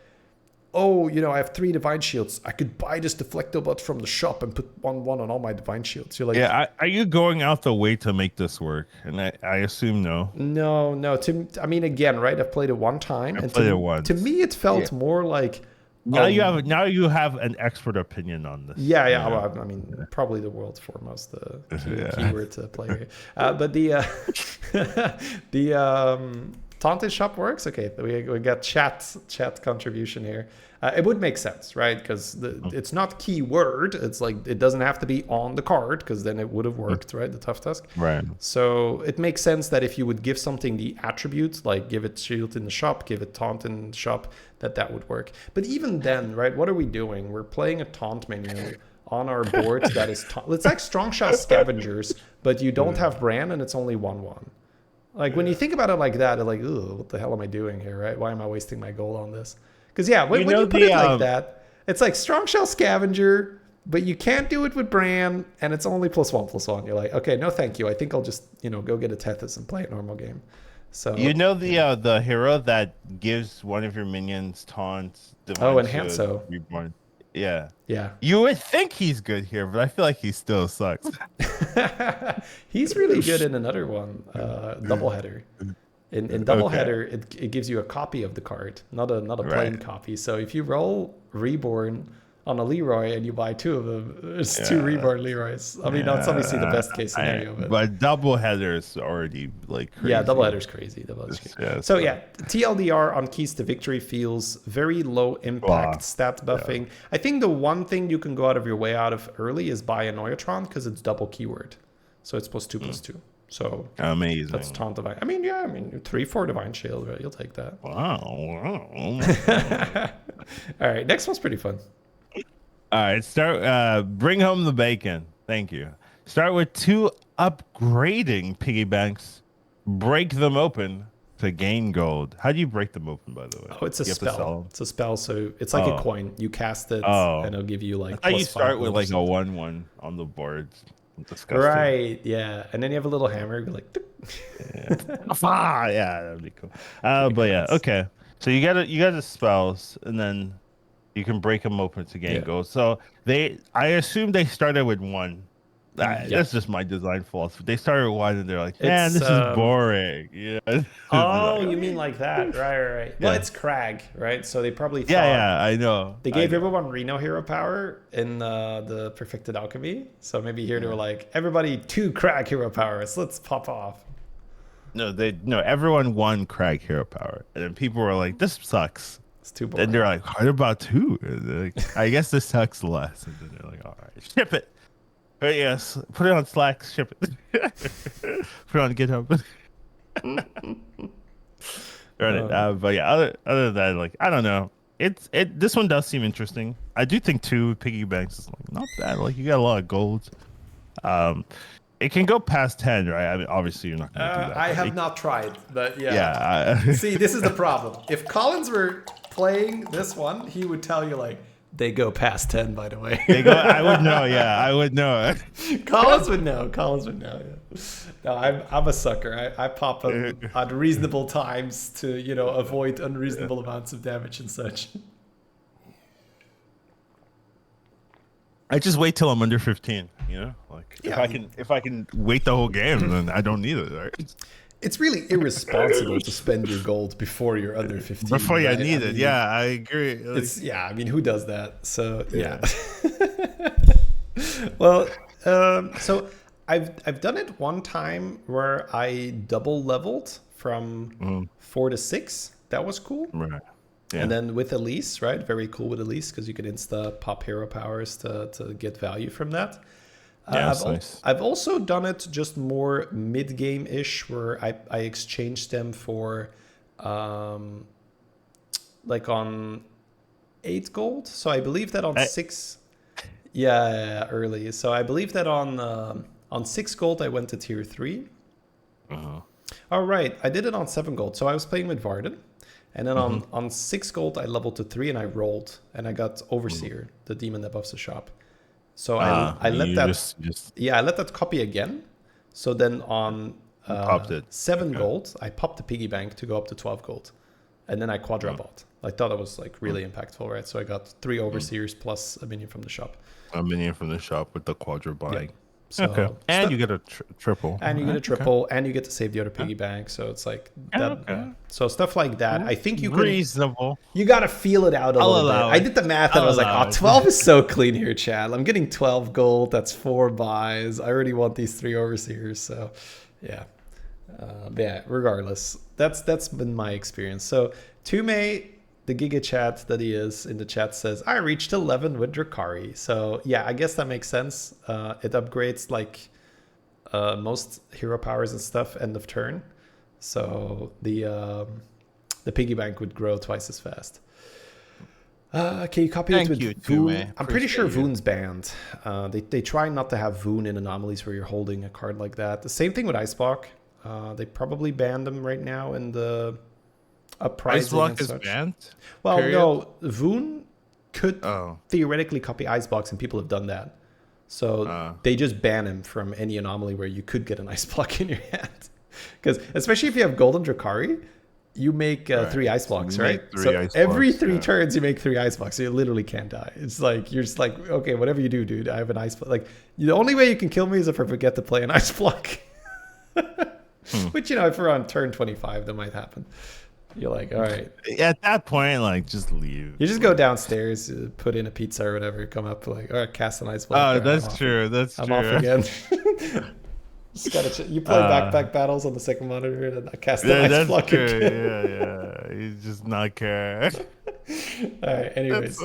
oh, you know, I have 3 Divine Shields. I could buy this Deflectobot from the shop and put one on all my Divine Shields. You're like, Yeah, are you going out the way to make this work? And I assume no. no, no. I mean, again, right? I've played it one time, I and played it to once. me, it Yeah. felt more like, Now you have an expert opinion on this. yeah, yeah. you know? Well, I mean, probably the world's foremost Yeah. keyword player. But the the taunted shop works. Okay, we got chat contribution here. It would make sense, right? Because it's not keyword. It's like it doesn't have to be on the card, because then it would have worked, right? The Tough Tusk. Right. So it makes sense that if you would give something the attributes, like give it shield in the shop, give it taunt in the shop, that would work. But even then, right? What are we doing? We're playing a taunt menu on our board that is taunt. It's like Strong Shell Scavengers, but you don't have Bran and it's only 1/1. Like when you think about it like that, like, ooh, what the hell am I doing here, right? Why am I wasting my gold on this? Because yeah, when you put it like that, it's like Strong Shell Scavenger, but you can't do it with Bran, and it's only +1/+1. You're like, okay, no, thank you. I think I'll just go get a Tethys and play a normal game. So the hero that gives one of your minions taunts. and Hanso. Reborn. Yeah. Yeah. You would think he's good here, but I feel like he still sucks. He's really good in another one, Doubleheader. In Doubleheader, it gives you a copy of the card, not a plain copy. So if you roll Reborn on a Leroy and you buy 2 of them, it's 2 Reborn Leroys. I mean, that's obviously the best case scenario. But Doubleheader is already like crazy. Yeah, Doubleheader's crazy. So yeah, TLDR on Keys to Victory feels very low impact stat buffing. Yeah. I think the one thing you can go out of your way out of early is buy a Neutron, because it's double keyword. So it's +2/+2. So amazing. That's taunt divine. I mean, 3/4 Divine Shield, right? You'll take that. Wow. All right, next one's pretty fun. All right, bring home the bacon. Thank you. Start with 2 upgrading piggy banks. Break them open to gain gold. How do you break them open, by the way? Oh, it's a spell. It's a spell, so it's like a coin. You cast it, and it'll give you like. I thought you start with like a 1/1 on the board. Disgusting. Right, yeah, and then you have a little hammer, go like. Yeah, that'd be cool. But yeah, okay. So you got the spells, and then you can break them open to gain gold. So I assume they started with 1. That's just my design philosophy. They started with 1, and they're like, man, this is boring. Yeah. Oh, you mean like that? Right. Well, it's Crag, right? So they probably thought, yeah, I know. They gave everyone Reno hero power in the Perfected Alchemy. So maybe here they were like, everybody 2 Crag hero powers. Let's pop off. No, everyone won Crag hero power, and then people were like, this sucks. It's too boring. And they're like, what about 2? And like, I guess this sucks less. And then they're like, all right, ship it. But yes, put it on Slack, ship it. Put it on GitHub. Right. But yeah, other than that, like, I don't know. This one does seem interesting. I do think 2 piggy banks is like not bad. Like, you got a lot of gold. It can go past 10, right? I mean, obviously you're not going to do that. I have not tried, but yeah. Yeah. See, this is the problem. If Collins were playing this one, he would tell you like, they go past 10, by the way. I would know. Yeah, I would know. Collins would know. Yeah. No, I'm a sucker. I pop them at reasonable times to avoid unreasonable amounts of damage and such. I just wait till I'm under 15. Like if I can wait the whole game, then I don't need it. Right? it's really irresponsible to spend your gold before you're under 15. Before you right? need I it. mean, Yeah, I agree. Like, it's I mean, who does that? So yeah. Yeah. Well, so I've done it one time where I double leveled from 4 to 6. That was cool. right. Yeah. And then with Elise, right? Very cool with Elise because you can insta pop hero powers to get value from that. Yeah, that's nice. I've also done it just more mid game ish, where I exchanged them for, like on 8 gold. So I believe that on 6, early. So I believe that on 6 gold I went to tier 3. Oh right, I did it on 7 gold. So I was playing with Varden. And then on 6 gold, I leveled to 3 and I rolled and I got Overseer, the demon that buffs the shop. So I let that, I let that copy again. So then on popped it. 7 gold, I popped the piggy bank to go up to 12 gold. And then I quadra bought. I thought that was like really impactful, right? So I got 3 Overseers plus a minion from the shop. A minion from the shop with the quadra buying. Yeah. So okay. And you get a triple. And you get a triple, and you get to save the other piggy bank. So it's like that. Yeah. So stuff like that. I think you can. Reasonable. You got to feel it out a little bit. I did the math, and I was like, oh, 12 is so clean here, Chad. I'm getting 12 gold. That's 4 buys. I already want these 3 overseers. So, yeah. But yeah, regardless, that's been my experience. So, Tume, the Giga Chat that he is in the chat, says, I reached 11 with Drakari. So yeah, I guess that makes sense. It upgrades like most hero powers and stuff end of turn. So the piggy bank would grow twice as fast. Can you copy it with Voon? I'm pretty sure Voon's banned. They try not to have Voon in anomalies where you're holding a card like that. The same thing with Iceblock. They probably banned them right now in the uprising. Iceblock is banned? Well, no. Voon could theoretically copy Icebox, and people have done that. So they just ban him from any anomaly where you could get an Iceblock in your hand. Because especially if you have Golden Drakari, you make 3 ice blocks, right? So every 3 turns you make 3 ice blocks. So you literally can't die. It's like you're just like, okay, whatever you do, dude, I have an ice block. Like the only way you can kill me is if I forget to play an ice block. Which, you know, if we're on turn 25, that might happen. You're like, all right. At that point, like, just leave. You just go downstairs, put in a pizza or whatever, come up, like, all right, cast an ice block. Oh, that's true. That's true. I'm off again. Just gotta you play backpack battles on the second monitor, and I cast the ice block again. Yeah. You just not care. All right. Anyways,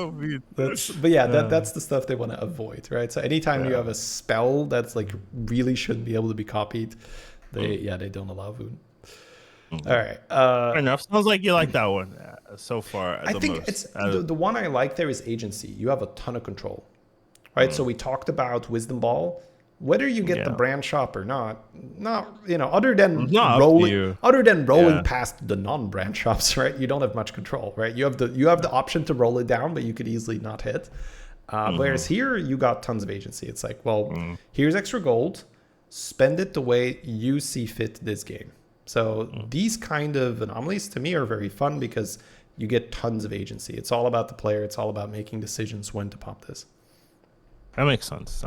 that's the stuff they want to avoid, right? So anytime you have a spell that's like really shouldn't be able to be copied, they don't allow Voon. All right. Fair enough. Sounds like you like that one so far. I think it's the one I like there is agency. You have a ton of control, right? So we talked about Wisdom Ball. Whether you get the brand shop or not, other than rolling past the non-brand shops, right? You don't have much control, right? You have the option to roll it down, but you could easily not hit. Whereas here, you got tons of agency. It's like, well, here's extra gold. Spend it the way you see fit this game. So these kind of anomalies to me are very fun because you get tons of agency. It's all about the player. It's all about making decisions when to pop this. That makes sense.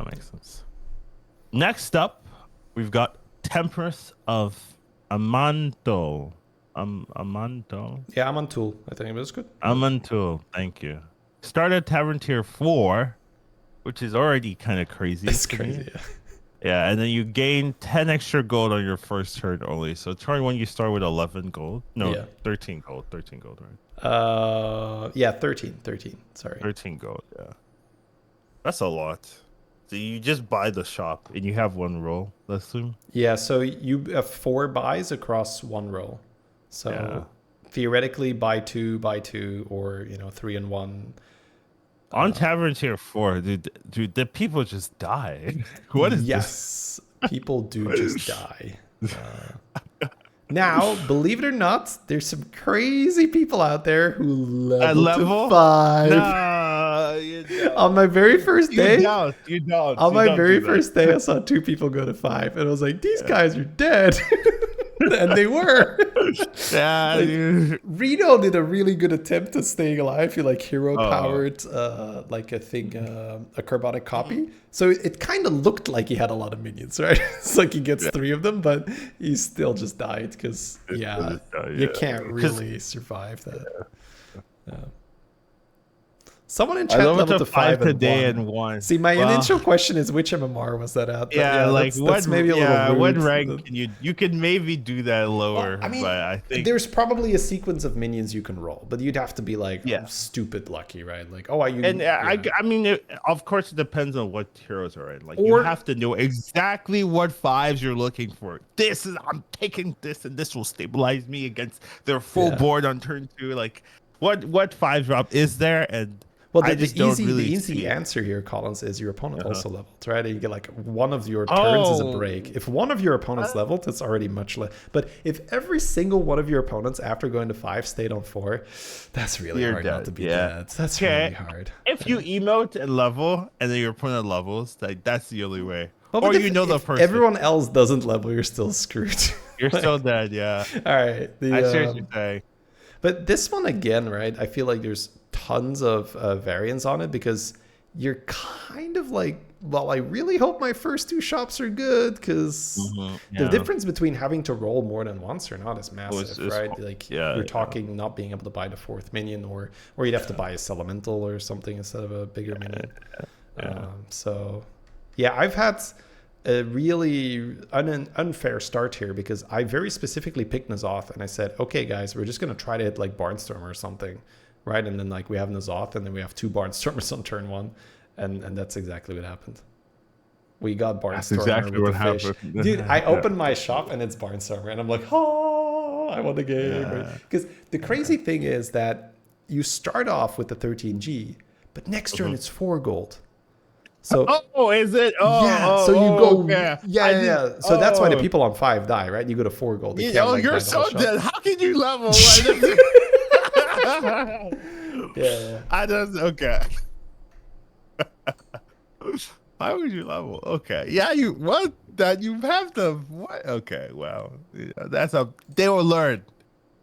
Next up, we've got Temperance of Amanto. Amanto? Yeah, Amantul. I think it was good. Amantul. Thank you. Started Tavern Tier 4, which is already kind of crazy. It's crazy, yeah. Yeah, and then you gain 10 extra gold on your first turn only. So turn 1, you start with 11 gold. No, 13 gold. 13 gold, right? 13. Sorry. 13 gold, yeah. That's a lot. So you just buy the shop and you have 1 roll, let's assume? Yeah, so you have 4 buys across 1 roll. So theoretically, buy 2, or 3 and 1. On Tavern Tier 4, dude, the people just die. What is this? Yes, people do just die. Now, believe it or not, there's some crazy people out there who level to 5. No, you don't. On my very first day, you don't. On my very first day, I saw 2 people go to 5, and I was like, these guys are dead. And they were. Yeah, Like, dude. Reno did a really good attempt at staying alive. He like hero Oh, powered like a thing, a carbonic copy. So it kind of looked like he had a lot of minions, right? It's like he gets yeah. 3 of them, but he still just died because yeah, you Yeah. can't Because really survive that. Yeah. Someone in I chat leveled leveled to to 5 5 and today 1. and won. See, my Well, initial question is which MMR was that at? But yeah, yeah, like that's maybe a little what rude. rank can you can maybe do that Well, lower, I but mean, I think there's probably a sequence of minions you can roll, but you'd have to be like yeah. stupid lucky, right? Like, oh, And yeah. I mean, of course, it depends on what heroes are in. Like, you Or have to know exactly what fives you're looking for. I'm taking this, and this will stabilize me against their full yeah. board on turn 2. Like, what five drop is there? And Well, I just don't the really easy see it. answer here, Collins, is your opponent Uh-huh. also leveled, right? And you get like one of your turns is a Oh, break. If one of your opponents uh, leveled, it's already much less. But if every single one of your opponents after going to 5 stayed on 4, that's really you're hard not dead. to be Yeah. dead. That's really Okay. hard. If you emote and level, and then your opponent levels, like that's the only way. Well, Or but you know the if person, everyone else doesn't level, you're still screwed. you're still Like, dead. Yeah. all right. I see what you're saying. But this one again, right? I feel like there's tons of variants on it because you're kind of like, well, I really hope my first 2 shops are good because the Yeah. difference between having to roll more than once or not is massive, it's- right? Like yeah, you're yeah. talking not being able to buy the 4th minion, or you'd have to buy a Elemental or something instead of a bigger minion. Yeah. So yeah, I've had a really unfair start here because I very specifically picked N'Zoth and I said, okay, guys, we're just going to try to hit like Barnstormer or something, right? And then like we have N'Zoth and then we have 2 Barnstormers on turn 1. And that's exactly what happened. We got Barnstormer That's exactly with what the fish. happened. Dude, I Yeah. opened my shop and it's Barnstormer and I'm like, oh, I won the game. Yeah. Because the crazy thing is that you start off with the 13G, but next turn it's 4 gold. So Oh, is it? Oh, yeah, so you go, okay. yeah. So that's why the people on 5 die, right? You go to 4 gold. They can't, like, You're buy the whole so shop. dead. How can you level? Yeah. I just okay. Why would you level? Okay, yeah, you what that you have to what? Okay, well, yeah, they will learn.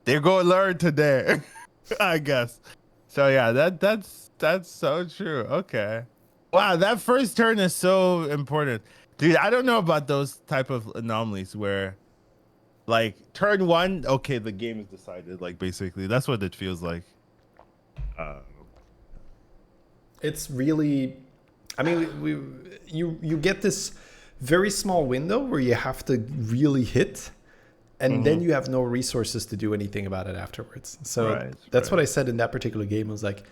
They're going to learn today, I guess. So yeah, that's so true. Okay. Wow, that first turn is so important. Dude, I don't know about those type of anomalies where like turn 1, okay, the game is decided. Like basically, that's what it feels like. It's really, I mean, you get this very small window where you have to really hit, and then you have no resources to do anything about it afterwards. So that's what I said in that particular game. I was like,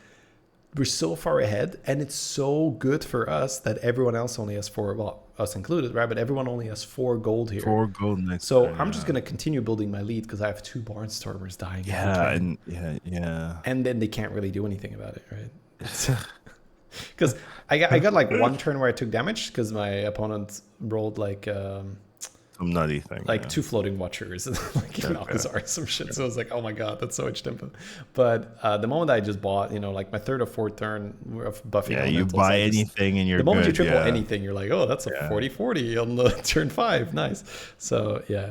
we're so far ahead, and it's so good for us that everyone else only has 4, well, us included, right? But everyone only has 4 gold here. 4 gold next. So I'm just gonna continue building my lead because I have 2 Barnstormers dying. Yeah, and yeah. And then they can't really do anything about it, right? Because I got like 1 turn where I took damage because my opponent rolled like Some nutty thing. like 2 floating watchers and like Malchazar or some shit. So I was like, oh my god, that's so much tempo. But the moment I just bought, like my 3rd or 4th turn of buffing. Yeah, you buy anything and you're the moment good, you triple anything, you're like, oh, that's a 40-40 on the turn 5. Nice. So yeah.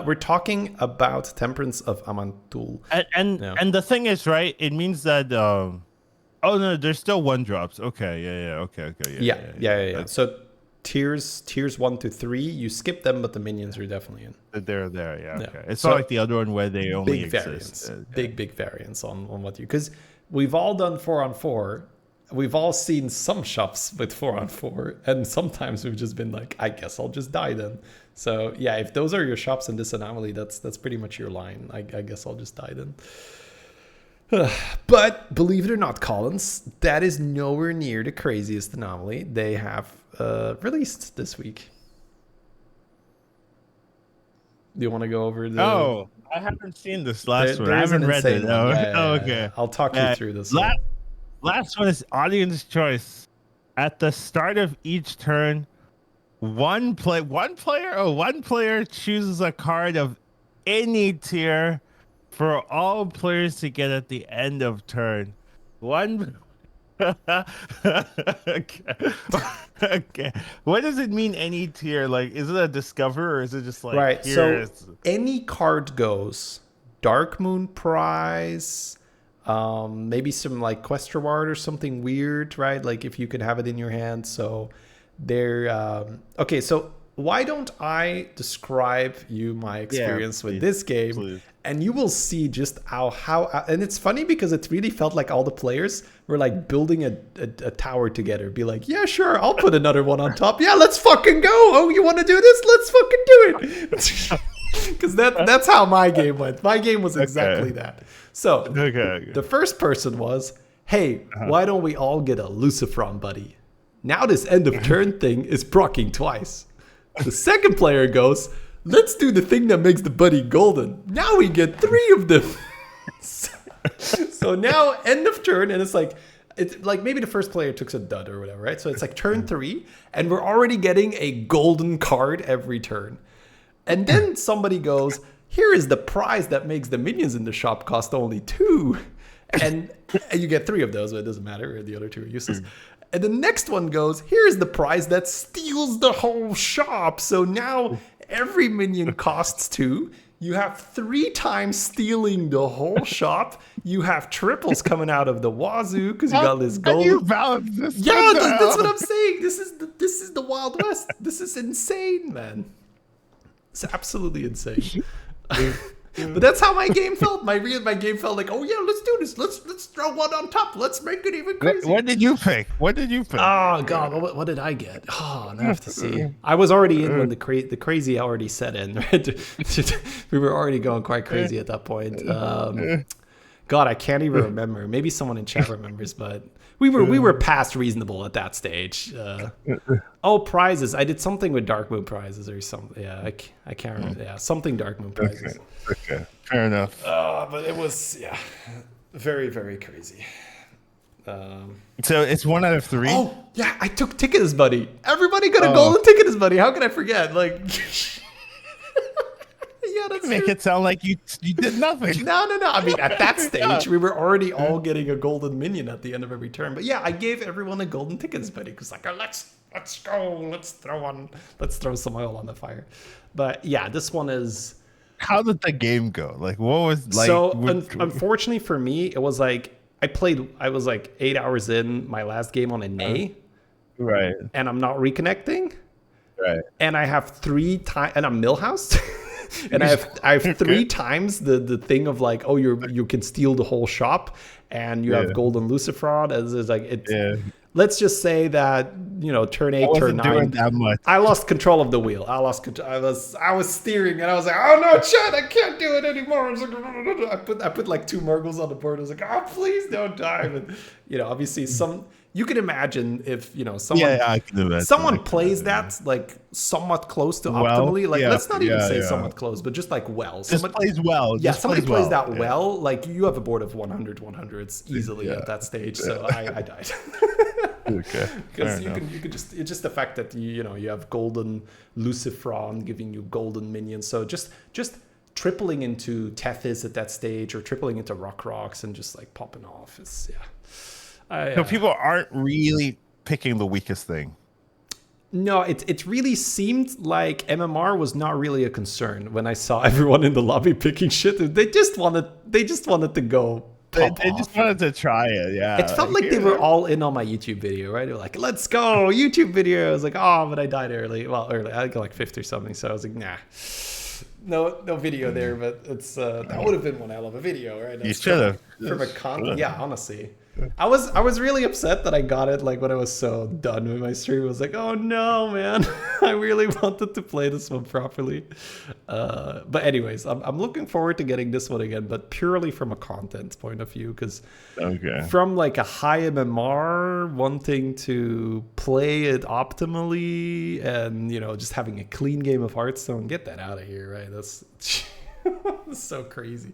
We're talking about Temperance of Amantul. And the thing is, right? It means that oh no, there's still 1 drops. Okay, okay, Yeah. So tiers 1 to 3, you skip them, but the minions are definitely in. They're there, yeah. Okay. It's So not like the other one where they only big exist. variance, big variance on what you, because we've all done 4-on-4. We've all seen some shops with 4-on-4, and sometimes we've just been like, I guess I'll just die then. So yeah, if those are your shops in this anomaly, that's pretty much your line. I guess I'll just die then. But believe it or not, Collins, that is nowhere near the craziest anomaly they have released this week. Do you want to go over the... Oh, I haven't seen this last one. I is an haven't read it. insane one. Oh, okay. I'll talk you through this one. Last one is audience choice. At the start of each turn, one player chooses a card of any tier for all players to get at the end of turn. One Okay. Okay. What does it mean any tier? Like, is it a discover or is it just like Right. here So is any card goes. Dark Moon Prize, maybe some like Quest Reward or something weird, right? Like if you can have it in your hand. So there. Okay. So why don't I describe you my yeah, experience with please, this game, please. and you will see just how and it's funny because it really felt like all the players were like building a tower together. Be like, yeah, sure, I'll put another one on top. Yeah, let's fucking go. Oh, you want to do this? Let's fucking do it. Because that's how my game went. My game was exactly Okay. that. So Okay. the first person was, hey, Uh-huh. why don't we all get a Lucifron buddy? Now this end of turn thing is proccing twice. The second player goes, let's do the thing that makes the buddy golden. Now we get 3 of them. So now end of turn, and it's like maybe the first player took a dud or whatever, right? So it's like turn 3, and we're already getting a golden card every turn. And then somebody goes, here is the prize that makes the minions in the shop cost only 2. And you get 3 of those, but it doesn't matter. The other 2 are useless. And the next one goes, here's the prize that steals the whole shop. So now every minion costs 2. You have 3 times stealing the whole shop. You have triples coming out of the wazoo because you got this How gold. do you balance this? Yeah, What the that's what hell? I'm saying. This is the Wild West. This is insane, man. It's absolutely insane. But that's how my game felt. My game felt like, oh yeah, let's do this. Let's throw one on top. Let's make it even crazy. What did you pick? What did you pick? Oh god, what did I get? Oh, I have to see. I was already in when the crazy already set in. Right? We were already going quite crazy at that point. God, I can't even remember. Maybe someone in chat remembers, but we were past reasonable at that stage. Oh, prizes! I did something with Dark Moon prizes or something. Yeah, I can't remember. Yeah, something Dark Moon prizes. Okay. Fair enough. But it was very very crazy. So it's 1 out of 3. Oh yeah, I took ticket as buddy. Everybody got a golden ticket as buddy. How can I forget? Like, yeah, that's Make true. it sound like you did nothing. No. I mean, at that stage, we were already all getting a golden minion at the end of every turn. But yeah, I gave everyone a golden ticket as buddy because like, oh, let's go, let's throw some oil on the fire. But yeah, this one is. How did the game go? Like, what was like? So unfortunately for me, it was like I was like 8 hours in my last game on a Nay, right, and I'm not reconnecting, right. and I have 3 times, and I'm Millhouse, and I have 3 times the thing of like, oh, you can steal the whole shop, and you have golden Lucifraud, as it's like it. Yeah. Let's just say that turn 8, turn 9. That much. I lost control of the wheel. I lost control. I was steering, and I was like, "Oh no, Chad, I can't do it anymore." I was like, I put like 2 Murgles on the board. I was like, "Oh, please don't die." But obviously, you can imagine if someone I can imagine. someone plays that like somewhat close to optimally. Like let's not even say somewhat close, but just like well. Just plays well. Yeah, Just somebody plays that yeah. well. Like you have a board of 100s easily at that stage. So I died. Okay. Because you could just it's just the fact that you have golden Lucifron giving you golden minions. So just tripling into Tethys at that stage or tripling into Rocks and just like popping off is So people aren't really picking the weakest thing. No, it really seemed like MMR was not really a concern when I saw everyone in the lobby picking shit. They just wanted to go. They just wanted to try it, yeah. It felt like they were all in on my YouTube video, right? They were like, "Let's go, YouTube video." I was like, "Oh, but I died early." Well, early. I got like 5th or something, so I was like, "Nah, no video there." But it's that would have been one hell of a video, right? You should have. From a yeah, honestly. I was really upset that I got it like when I was so done with my stream. I was like, oh no, man. I really wanted to play this one properly. But anyways, I'm looking forward to getting this one again, but purely from a content point of view, because from like a high MMR, wanting to play it optimally and just having a clean game of Hearthstone, get that out of here, right? That's so crazy.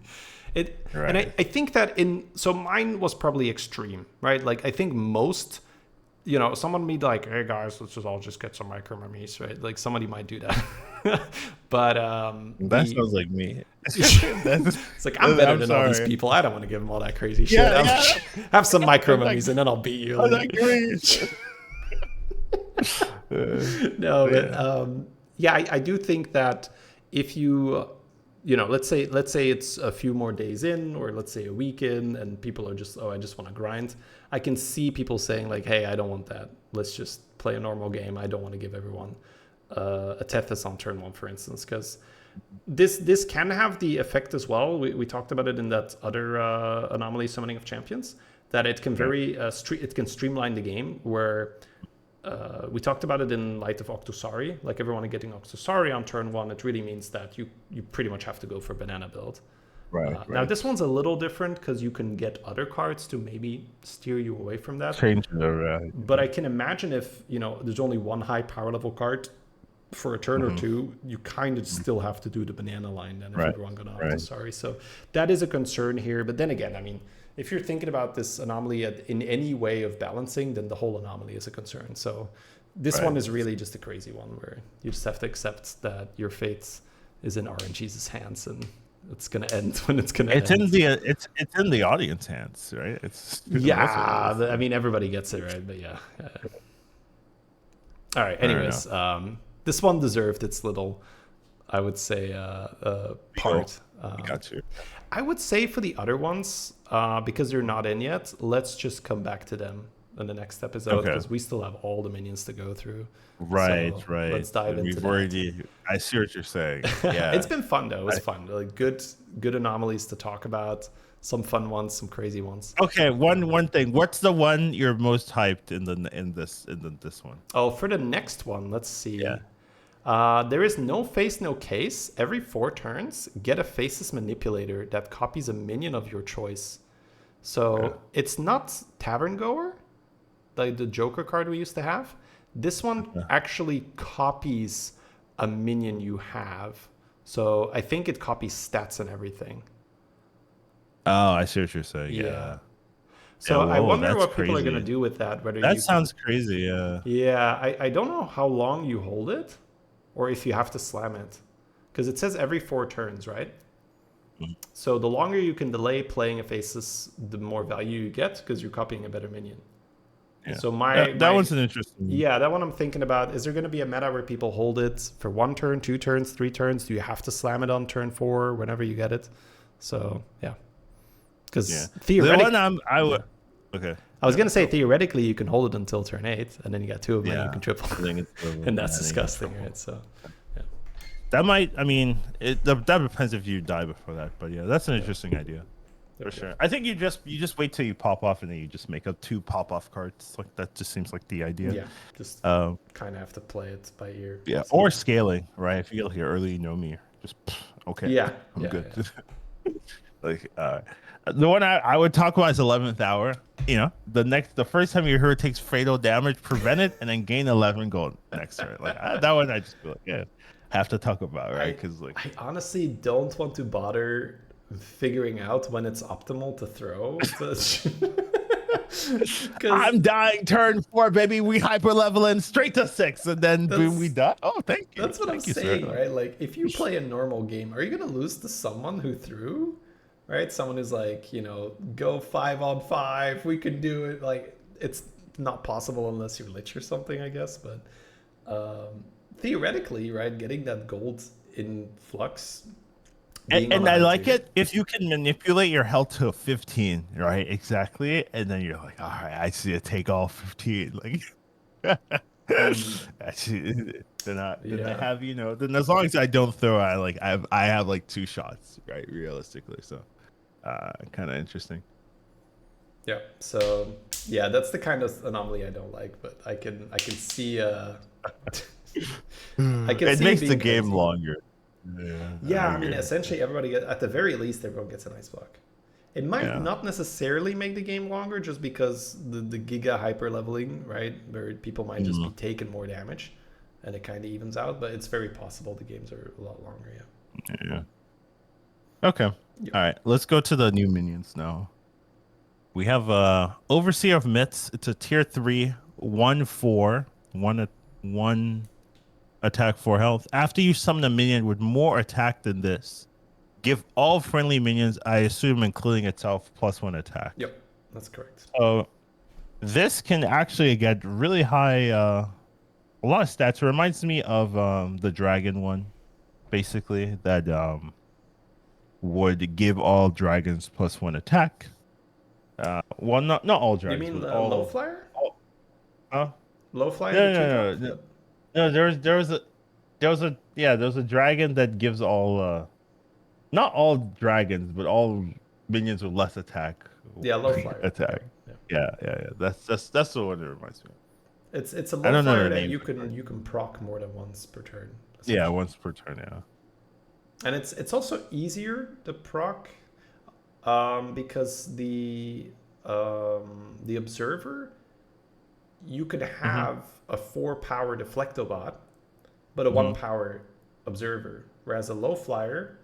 And I think that so mine was probably extreme, right? Like I think most you know, someone be like, hey guys, let's just all just get some micro mummies, right? Like somebody might do that. But That the sounds like me. That's, it's like I'm better I'm than all these sorry. people. I don't want to give them all that crazy shit. Yeah, yeah. Have some micro I'm like, mummies and then I'll beat you. I'm like, Greece. No, but Yeah. yeah, I do think that if you, you know, let's say it's a few more days in, or let's say a week in, and people are just, oh, I just want to grind. I can see people saying like, hey, I don't want that. Let's just play a normal game. I don't want to give everyone a Tethys on turn one, for instance, because this can have the effect as well. We talked about it in that other anomaly summoning of champions, that it can Yeah. very it can streamline the game where we talked about it in light of Octosari. Like everyone getting Octosari on turn one, it really means that you pretty much have to go for banana build. Right, Now right. this one's a little different because you can get other cards to maybe steer you away from that. Change it around. But I can imagine if you know there's only one high power level card for a turn or Hmm. two, you kind of still have to do the banana line then if Right, everyone got right. Octosari. So that is a concern here. But then again, I mean, if you're thinking about this anomaly in any way of balancing, then the whole anomaly is a concern. So this Right. one is really just a crazy one where you just have to accept that your fate is in RNG's hands and it's gonna end when it's gonna It's end. in the it's in the audience hands, right? It's that's what it Yeah, is. I mean everybody gets it right, but yeah. All right. Fair enough. Anyways, this one deserved its little, I would say, Cool. part. I got you. I would say for the other ones, because they're not in yet, let's just come back to them in the next episode Okay. because we still have all the minions to go through. Right, So right. let's dive And into we've that. already. I see what you're saying. Yeah. It's been fun though. It was I, fun. Like good anomalies to talk about. Some fun ones, some crazy ones. okay. One thing. What's the one you're most hyped in this one? Oh, for the next one, let's Yeah. see. There is no face, no case. Every 4 turns, get a faceless manipulator that copies a minion of your choice. So Okay. it's not Tavern Goer, like the Joker card we used to have. This one Yeah. actually copies a minion you have. So I think it copies stats and everything. Oh, I see what you're saying. Yeah. Yeah. So Yeah. I Whoa, wonder that's what people are gonna crazy. do with that. Whether That you sounds crazy. Yeah. Yeah, I don't know how long you hold it or if you have to slam it. Because it says every 4 turns, right? Mhm. So the longer you can delay playing a faceless, the more value you get because you're copying a better minion. Yeah. So That one's an interesting one. yeah, that one I'm thinking about. Is there going to be a meta where people hold it for 1 turn, 2 turns, 3 turns? Do you have to slam it on turn 4 whenever you get it? So yeah, because Yeah. The theoretically, one I would. Okay. I was Yeah. gonna say theoretically you can hold it until turn 8, and then you got 2 of them and you Yeah. can triple, I think it's and that's I think it's disgusting, trouble. right? So yeah, That might. I mean, that depends if you die before that. But yeah, that's an interesting idea for okay. sure. I think you just wait till you pop off and then you just make up 2 pop off cards. Like that just seems like the idea. Yeah, just Um. kind of have to play it by ear. Yeah. So, Or scaling, right? If you get like early, you know me. Just okay. yeah, I'm yeah, good. yeah. Like the one I would talk about is 11th hour. You know, the first time your hero takes fatal damage, prevent it, and then gain 11 gold next turn. Like that one, I just feel like yeah, have to talk about right because like I honestly don't want to bother figuring out when it's optimal to throw. Because I'm dying turn 4, baby. We hyper leveling straight to 6, and then boom, we that's die. Oh, that's what I'm thank you, sir. saying, right? Like, if you play a normal game, are you gonna lose to someone who threw, right? Someone who's like, you know, go 5-on-5, we can do it. Like, it's not possible unless you're lich or something, I guess. But theoretically, right, getting that gold in flux, being on And a I high like tier. it if you can manipulate your health to 15, right? Exactly. And then you're like, all right, I see a take all 15. Like, actually, then I Yeah. have, you know, then as long as I don't throw, I have like 2 shots, right? Realistically. So, kind of interesting. Yeah. So yeah, that's the kind of anomaly I don't like, but I can see I can It see makes it the being game crazy. longer. Yeah, Yeah, I I mean, agree. essentially everybody get at the very least everyone gets an ice block. It might Yeah. not necessarily make the game longer just because the giga hyper leveling, right? Where people might just be Mhm. taking more damage and it kind of evens out, but it's very possible the games are a lot longer, yeah. Yeah. Okay. Yeah. All right. Let's go to the new minions now. We have Overseer of Myths. It's a tier 3 1 attack, 4 health. After you summon a minion with more attack than this, give all friendly minions, I assume including itself, +1 attack. Yep, that's correct. So this can actually get really high, a lot of stats. It reminds me of the dragon one, basically, that would give all dragons +1 attack. Well, not all You dragons, mean but low all. flyer? Huh? Low flyer, No, the two no, drop? no, no. No, there was a dragon that gives all not all dragons, but all minions with less attack. Yeah, low flyer. Attack. Yeah. Yeah. That's the one that reminds me of. It's a I low don't know flyer the that name. you can proc more than once per turn. Yeah, essentially. once per turn, yeah. And it's also easier to proc because the observer, you could have a 4-power deflectobot, but a 1-power observer, whereas a low flyer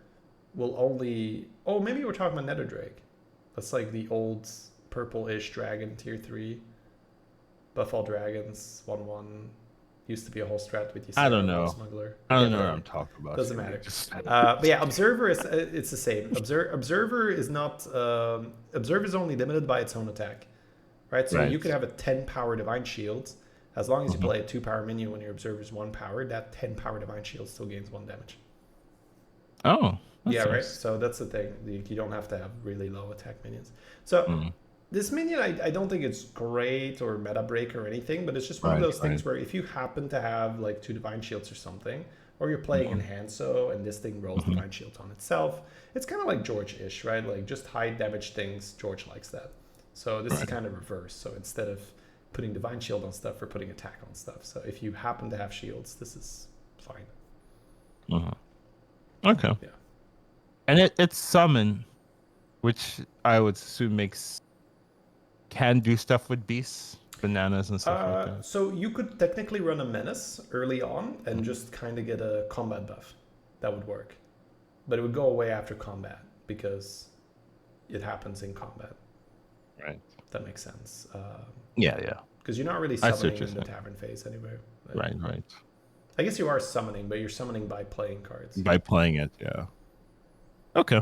will only. Oh, maybe we're talking about Nether Drake. That's like the old purple-ish dragon tier 3. Buff all dragons 1/1. Used to be a whole strat with I don't Ysera, know. Mob Smuggler. I don't Yeah, know what whatever. I'm talking about. Doesn't here. matter. Just- But yeah, observer is it's the same. Observer is not observer is only limited by its own attack, right? So you Right. could have a 10-power divine shield as long as you play a 2-power minion when your observer is 1 power. That 10-power divine shield still gains 1 damage. Oh, that's Yeah, right. nice. So that's the thing. You don't have to have really low attack minions. So this minion, I don't think it's great or meta break or anything, but it's just one of Right, those things right. where if you happen to have like 2 divine shields or something, or you're playing in Hanso and this thing rolls divine shields on itself, it's kind of like George-ish, right? Like just high damage things. George likes that. So this is kind of reverse. So instead of putting divine shield on stuff, we're putting attack on stuff. So if you happen to have shields, this is fine. Okay. Yeah. And it's summon, which I would assume can do stuff with beasts, bananas, and stuff like that. So you could technically run a menace early on and just kind of get a combat buff. That would work. But it would go away after combat because it happens in combat. Right. That makes sense. Yeah. Because you're not really I see what summoning you're in the saying. tavern phase anyway. Right. I guess you are summoning, but you're summoning by playing cards. By playing it, yeah. Okay.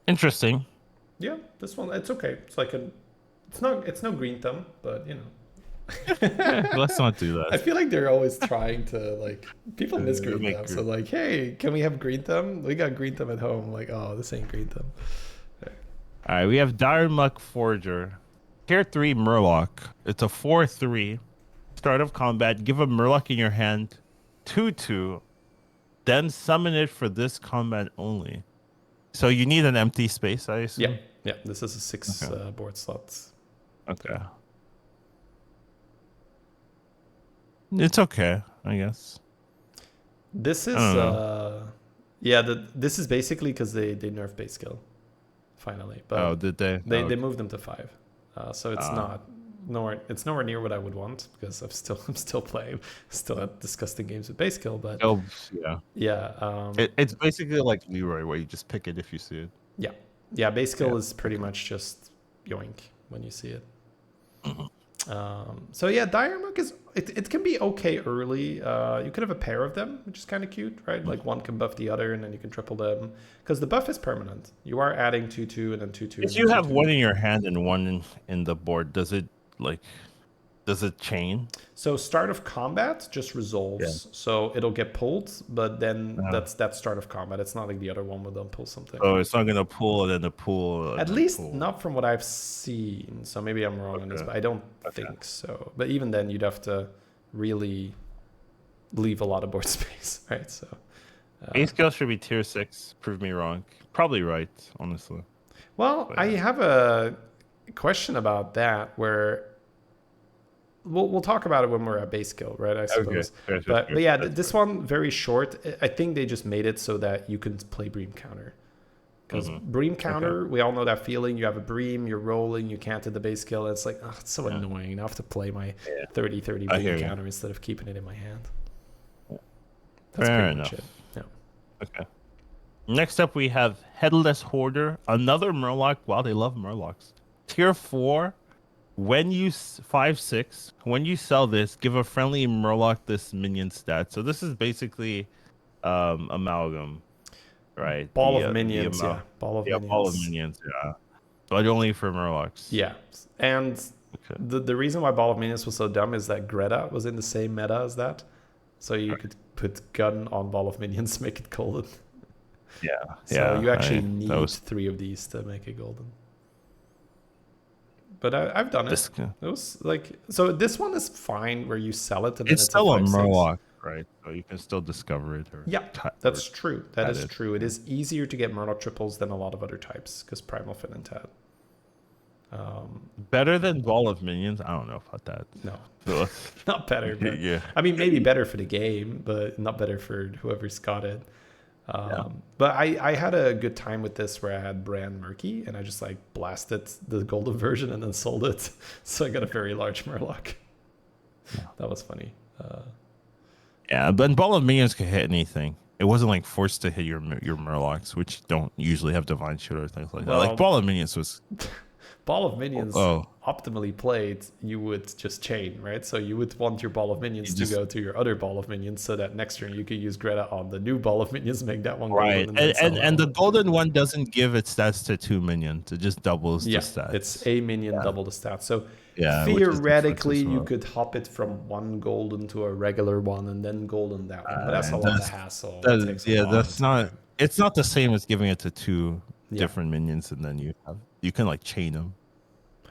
Interesting. Yeah, this one, it's okay. It's like it's no green thumb, but you know. Let's not do I that. feel like they're always trying to like people miss green make thumb. green- So like, hey, can we have green thumb? We got green thumb at home. Like, oh, this ain't green thumb. All right, we have Dire Muck Forger. Tier 3 Murloc. It's a 4/3. Start of combat. Give a Murloc in your hand. 2/2. Then summon it for this combat only. So you need an empty space, I assume? Yeah. This is a 6 board slots. Okay. It's okay, I guess. This is I don't this is basically because they nerfed base skill, finally. But Oh, did they? they moved them to 5, so it's not nowhere near what I would want because I'm still playing, still at disgusting games with base skill. But Oh, yeah. yeah, It's basically like Leroy, where you just pick it if you see it. yeah, base skill Yeah, is pretty much just yoink when you see it. So yeah, Dire Monk it can be okay early. You could have a pair of them, which is kind of cute, right? Like one can buff the other, and then you can triple them because the buff is permanent. You are adding 2/2 and then 2/2. If you have one in your hand and one in the board, does it chain? So start of combat just resolves, so it'll get pulled, but then that's start of combat. It's not like the other one will then pull something. Oh, it's not gonna pull and then the pull. At least not from what I've seen. So maybe I'm wrong on this, but I don't think so. But even then, you'd have to really leave a lot of board space, right? So Base skill should be tier 6. Prove me wrong. Probably right, honestly. well, I have a question about that where we'll talk about it when we're at base skill, right? I suppose. Fair. But yeah, this one very short. I think they just made it so that you can play Bream Counter. Because Bream Counter, we all know that feeling. You have a Bream, you're rolling, you can't hit the base skill. It's like, oh, it's so annoying. I have to play my 30-30 Bream Counter instead of keeping it in my hand. That's Fair pretty enough. much it. Yeah. Okay. Next up, we have Headless Hoarder, another Murloc. Wow, they love Murlocs. Tier 4. when you 5/6, when you sell this, give a friendly Murloc this minion stat. So this is basically amalgam, right? Ball of The minions, yeah. amount, Ball of yeah, ball of minions. minions, yeah, but only for Murlocs. Yeah. And Okay. the reason why Ball of Minions was so dumb is that Greta was in the same meta as that. So you could put gun on Ball of Minions, make it golden. Yeah, So yeah. you actually That need was 3 of these to make it golden. But I've done it. this. It was like, so this one is fine where you sell it and then It's it's a still a 5/6. Murloc, right? So you can still discover it or Yeah, or that's true. That add is it. true. It Yeah. is easier to get Murloc triples than a lot of other types because Primal Fin and Tad. Better than Ball of Minions. I don't know about that. No, So, not better. But, yeah. I mean, maybe better for the game, but not better for whoever's got it. Yeah. But I had a good time with this where I had Brand Murky and I just like blasted the golden version and then sold it. So I got a very large Murloc. Yeah. That was funny. Yeah, but Ball of Minions could hit anything. It wasn't like forced to hit your Murlocs, which don't usually have divine shield or things like that. Well, Like Ball of Minions was. Ball of Minions, Oh, optimally played, you would just chain, right? So you would want your Ball of Minions to go to your other Ball of Minions so that next turn you could use Greta on the new Ball of Minions, make that one right. golden. And, And the golden one doesn't give its stats to 2 minions. It just doubles the yeah, stats. it's a minion, double the stats. So Yeah, which is different theoretically, as well. you could hop it from one golden to a regular one and then golden that one. But that's a lot of hassle. It takes a long That's not. time. It's not the same as giving it to 2 Yeah. different minions, and then you can like chain them.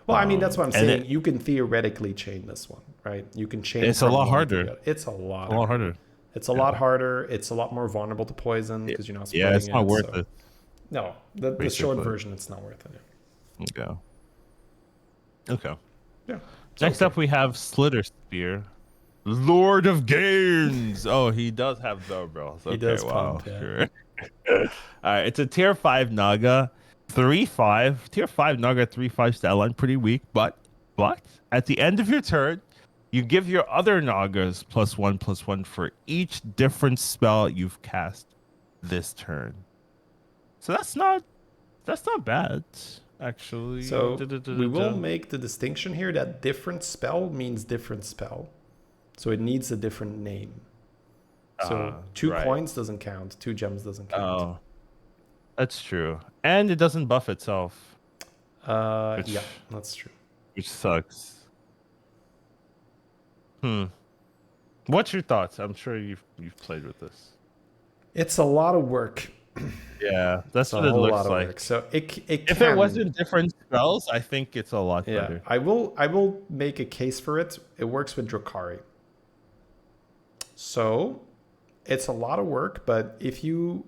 Well, I mean, that's what I'm and saying. You can theoretically chain this one, right? You can chain. It's a from lot one to harder. the other. It's a lot. A lot harder. It's a lot harder. It's a lot more vulnerable to poison because you're not splitting Yeah, it's not worth so. it. No, the short Basically. version, it's not worth it. Okay. Okay. Yeah. Next up, we have Slitter Spear, Lord of Games. Oh, he does have Zobros. Okay, He does wow. pump, yeah. Sure. All right, it's a tier 5 Naga, 3/5. Tier 5 Naga, 3/5 stat line, pretty weak, but at the end of your turn, you give your other Nagas +1/+1 for each different spell you've cast this turn. So that's not bad, actually. So we will make the distinction here that different spell means different spell. So it needs a different name. So 2 right. coins doesn't count. 2 gems doesn't count. Oh, that's true. And it doesn't buff itself, Yeah, that's true. which sucks. What's your thoughts? I'm sure you've played with this. It's a lot of work. Yeah, that's It's a what it whole looks lot of like. work. So it If can, it wasn't different spells, I think it's a lot yeah, better. I will make a case for it. It works with Drakari. So it's a lot of work, but if you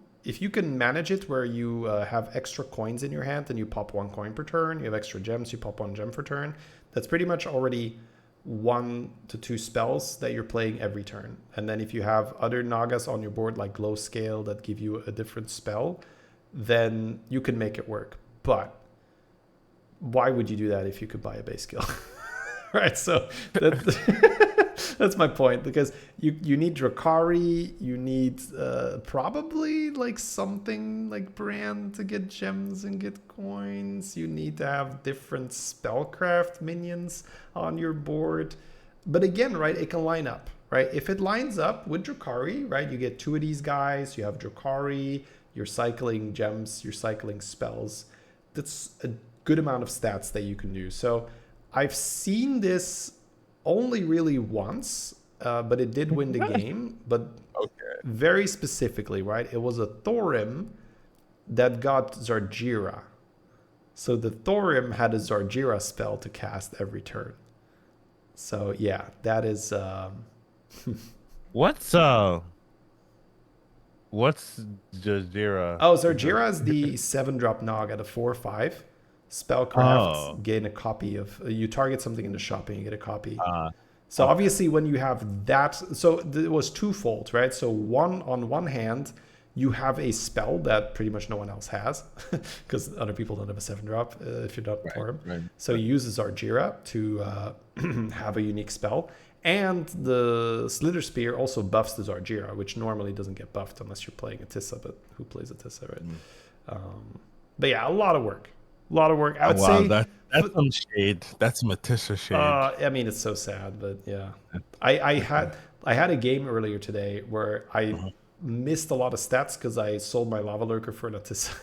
can manage it where you have extra coins in your hand and you pop 1 coin per turn, you have extra gems, you pop 1 gem per turn, that's pretty much already 1 to 2 spells that you're playing every turn. And then if you have other Nagas on your board like Glow Scale that give you a different spell, then you can make it work. But why would you do that if you could buy a base skill? Right, so that's my point, because you need Drakari, you need probably like something like Brand to get gems and get coins. You need to have different spellcraft minions on your board. But again, right, it can line up, right? If it lines up with Drakari, right, you get 2 of these guys, you have Drakari, you're cycling gems, you're cycling spells. That's a good amount of stats that you can do. So I've seen this only really once, but it did win the game. But very specifically, right? It was a Thorim that got Zargira. So the Thorim had a Zargira spell to cast every turn. So yeah, that is... What's Jazira? Oh, Zargira is the 7-drop Nog at a 4/5. Spellcraft, gain a copy of... you target something in the shop and you get a copy. So obviously when you have that... So it was twofold, right? So on one hand, you have a spell that pretty much no one else has because other people don't have a 7-drop if you're not Thorim. Right. So you use Zargira to have a unique spell. And the Slither Spear also buffs the Zargira, which normally doesn't get buffed unless you're playing Atissa, but who plays Atissa, right? But yeah, a lot of work. I would say That's some shade. That's Matisha shade. I mean, it's so sad, but yeah. I had a game earlier today where I Uh-huh. missed a lot of stats because I sold my lava lurker for Natis.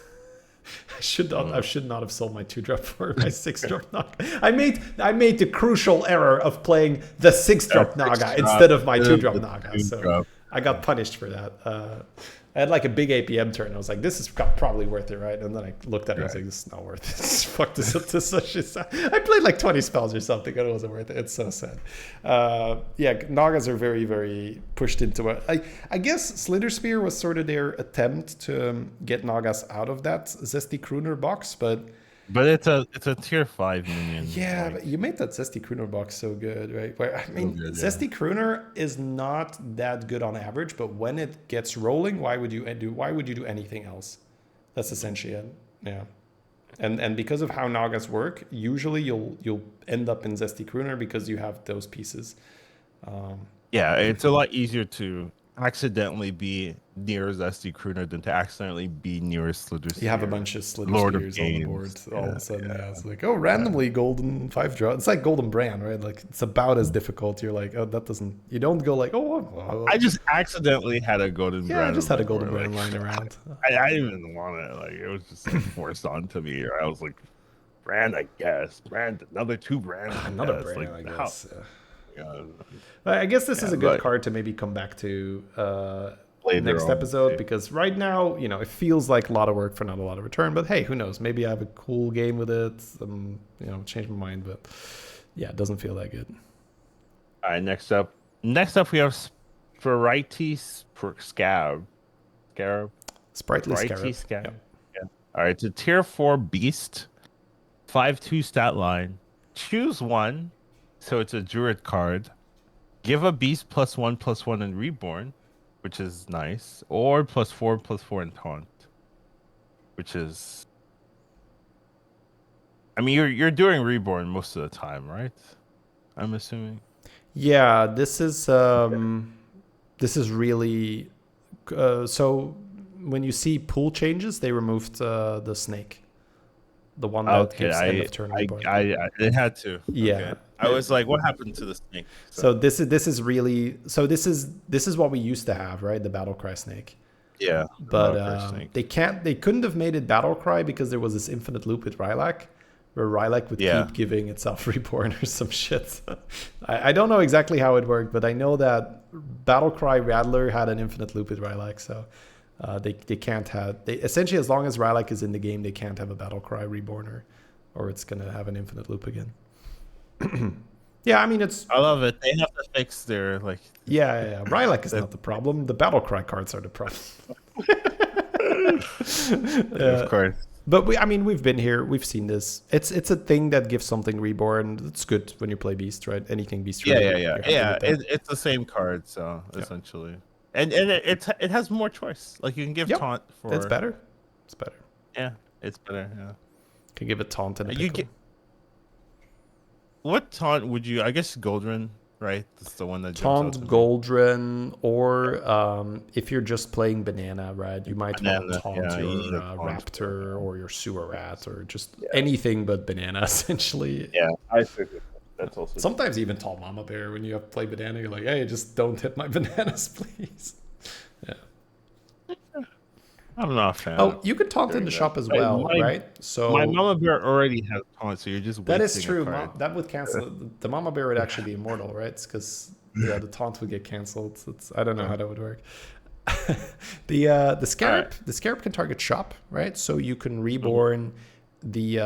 I Uh, should not have sold my 2-drop for my 6-drop Naga. I made the crucial error of playing the 6-drop Naga instead of my 2-drop Naga. So I got punished for that. I had like a big APM turn. I was like, this is probably worth it, right? And then I looked at it and I was like, this is not worth it. Fuck this up to such a sad. I played like 20 spells or something and it wasn't worth it. It's so sad. Yeah, Nagas are very, very pushed into it. I guess Slither Spear was sort of their attempt to get Nagas out of that Zesty Crooner box, but but it's a tier 5 minion. yeah, Like, but you made that Zesty Crooner box so good, right? Where I mean, good, yeah. Zesty Crooner is not that good on average, but when it gets rolling, why would you do anything else? That's essentially it. Yeah. And because of how Nagas work, usually you'll end up in Zesty Crooner because you have those pieces. Yeah, it's a lot easier to accidentally be near Zesty Crooner than to accidentally be near Slither You have a Spear, bunch of Slither Lord of Spears on the board Games. all of Yeah, a sudden. yeah. Yeah, it's like, oh, randomly golden 5-drop. It's like Golden Brand, right? Like it's about as difficult. You're like, oh, that doesn't. You don't go like, oh. I just accidentally had a golden Yeah, brand. I just had a before, Golden Brand like, lying around. I didn't even want it. Like it was just like, forced onto me. Or I was like, brand, I guess. Brand, another 2 brands. Another guess. brand, Like, I how? guess. Yeah, I guess this is a good but card to maybe come back to later next on, episode too. because right now, it feels like a lot of work for not a lot of return. But hey, who knows? Maybe I have a cool game with it. Change my mind. But yeah, it doesn't feel that good. All right, next up we have Sprighty Scab. Sprightly Sprighty Scarab. Scab. Yep. Yeah. All right, it's a tier 4 beast, 5/2 stat line. Choose one, so it's a druid card. Give a beast +1/+1 in reborn, which is nice, or +4/+4 in taunt, which is. I mean, you're doing reborn most of the time, right? I'm assuming. Yeah, this is really so. When you see pool changes, they removed the snake, the one that Okay, gives end of turn reborn. it had to. Yeah. Okay. I was like, what happened to the snake? So this is really this is what we used to have, right? The battle cry snake. Yeah, But they couldn't have made it battle cry because there was this infinite loop with Rylak, where Rylak would keep giving itself reborn or some shit. I don't know exactly how it worked, but I know that battle cry Rattler had an infinite loop with Rylak, so they can't have essentially as long as Rylak is in the game, they can't have a battle cry reborn or it's gonna have an infinite loop again. Yeah, I mean I love it. They have to fix their yeah. Rylak is not the problem. The battle cry cards are the problem. Of course. But we've been here. We've seen this. It's a thing that gives something reborn. It's good when you play Beast, right? Anything Beast. Yeah. It's the same card, so essentially, and it has more choice. Like you can give taunt for. It's better. It's better. Yeah, it's better. Yeah. Can give it taunt and a You pickle. What taunt would you? I guess Goldrin, right? That's the one that taunt Goldrin, or if you're just playing banana, right? You might want to taunt your raptor or your sewer rat or just anything but banana, essentially. Yeah, I figured that's also. Sometimes even taunt mama bear when you have to play banana. You're like, hey, just don't hit my bananas, please. Yeah. I'm not a fan. Oh, you can taunt in the shop as well, right? So my mama bear already has taunt, so you're just wasting. That is true. That would cancel. The mama bear would actually be immortal, right? It's because the taunt would get canceled. I don't know how that would work. The scarab can target shop, right? So you can reborn the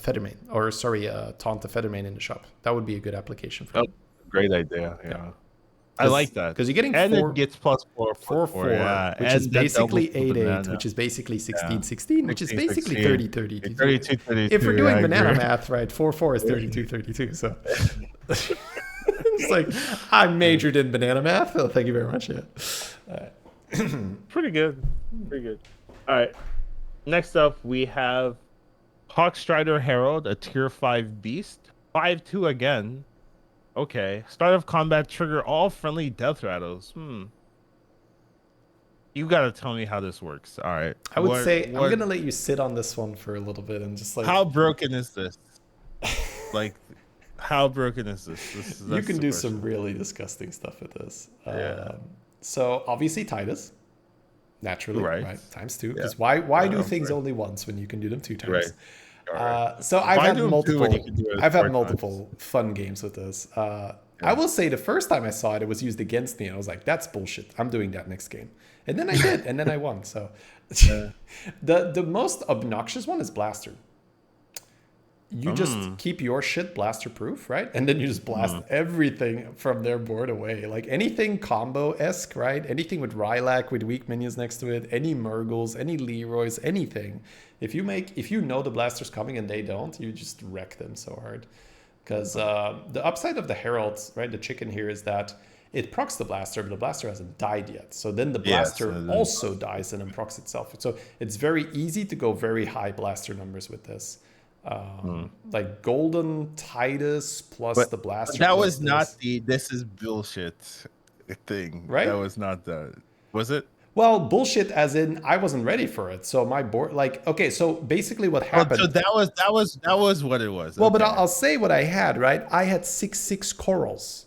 Feathermane, or sorry, taunt the Feathermane in the shop. That would be a good application for it. Great idea. Yeah. I like that because you're getting it gets +4/4, yeah, which is basically 8/8, which is basically 16/16, which is basically 30/32. 32/32. If we're doing banana math, right, 4/4 is 32/32. So it's like I majored in banana math. Oh, thank you very much. Yeah, pretty good. All right, next up we have Hawkstrider Herald, a tier 5 beast, 5/2 again. Okay. Start of combat, trigger all friendly death rattles. You gotta tell me how this works. All right. I would say I'm gonna let you sit on this one for a little bit and just like. How broken is this? Like, how broken is this? You That's can the do some question. really disgusting stuff with this. Yeah. So obviously Titus, naturally, Right. right? Times two, Yeah. because why do Of things course. only once when you can do them two Right. times? All right. So Why do them two when you can do it I've had 4 times? multiple fun games with this. I Yeah. will say the first time I saw it, it was used against me, and I was like, "That's bullshit. I'm doing that next game." And then I did, and then I won. So Yeah. the most obnoxious one is Blaster. You just Mm. keep your shit blaster proof, right? And then you just blast Mm. everything from their board away. Like anything combo-esque, right? Anything with Rylak with weak minions next to it, any Murgles, any Leroys, anything. If you know the blaster's coming and they don't, you just wreck them so hard. Because the upside of the Herald, right, the chicken here is that it procs the blaster, but the blaster hasn't died yet. So then the Yes. blaster also dies and then procs itself. So it's very easy to go very high blaster numbers with this. Like Golden Titus plus But the blaster that plus was not this, the this is bullshit thing. That right? was not the was it? Well, bullshit as in I wasn't ready for it. So my board, like, okay, so basically what Oh, so happened, that was what it was. well, but Okay. I'll say what I had, right? I had 6/6 corals.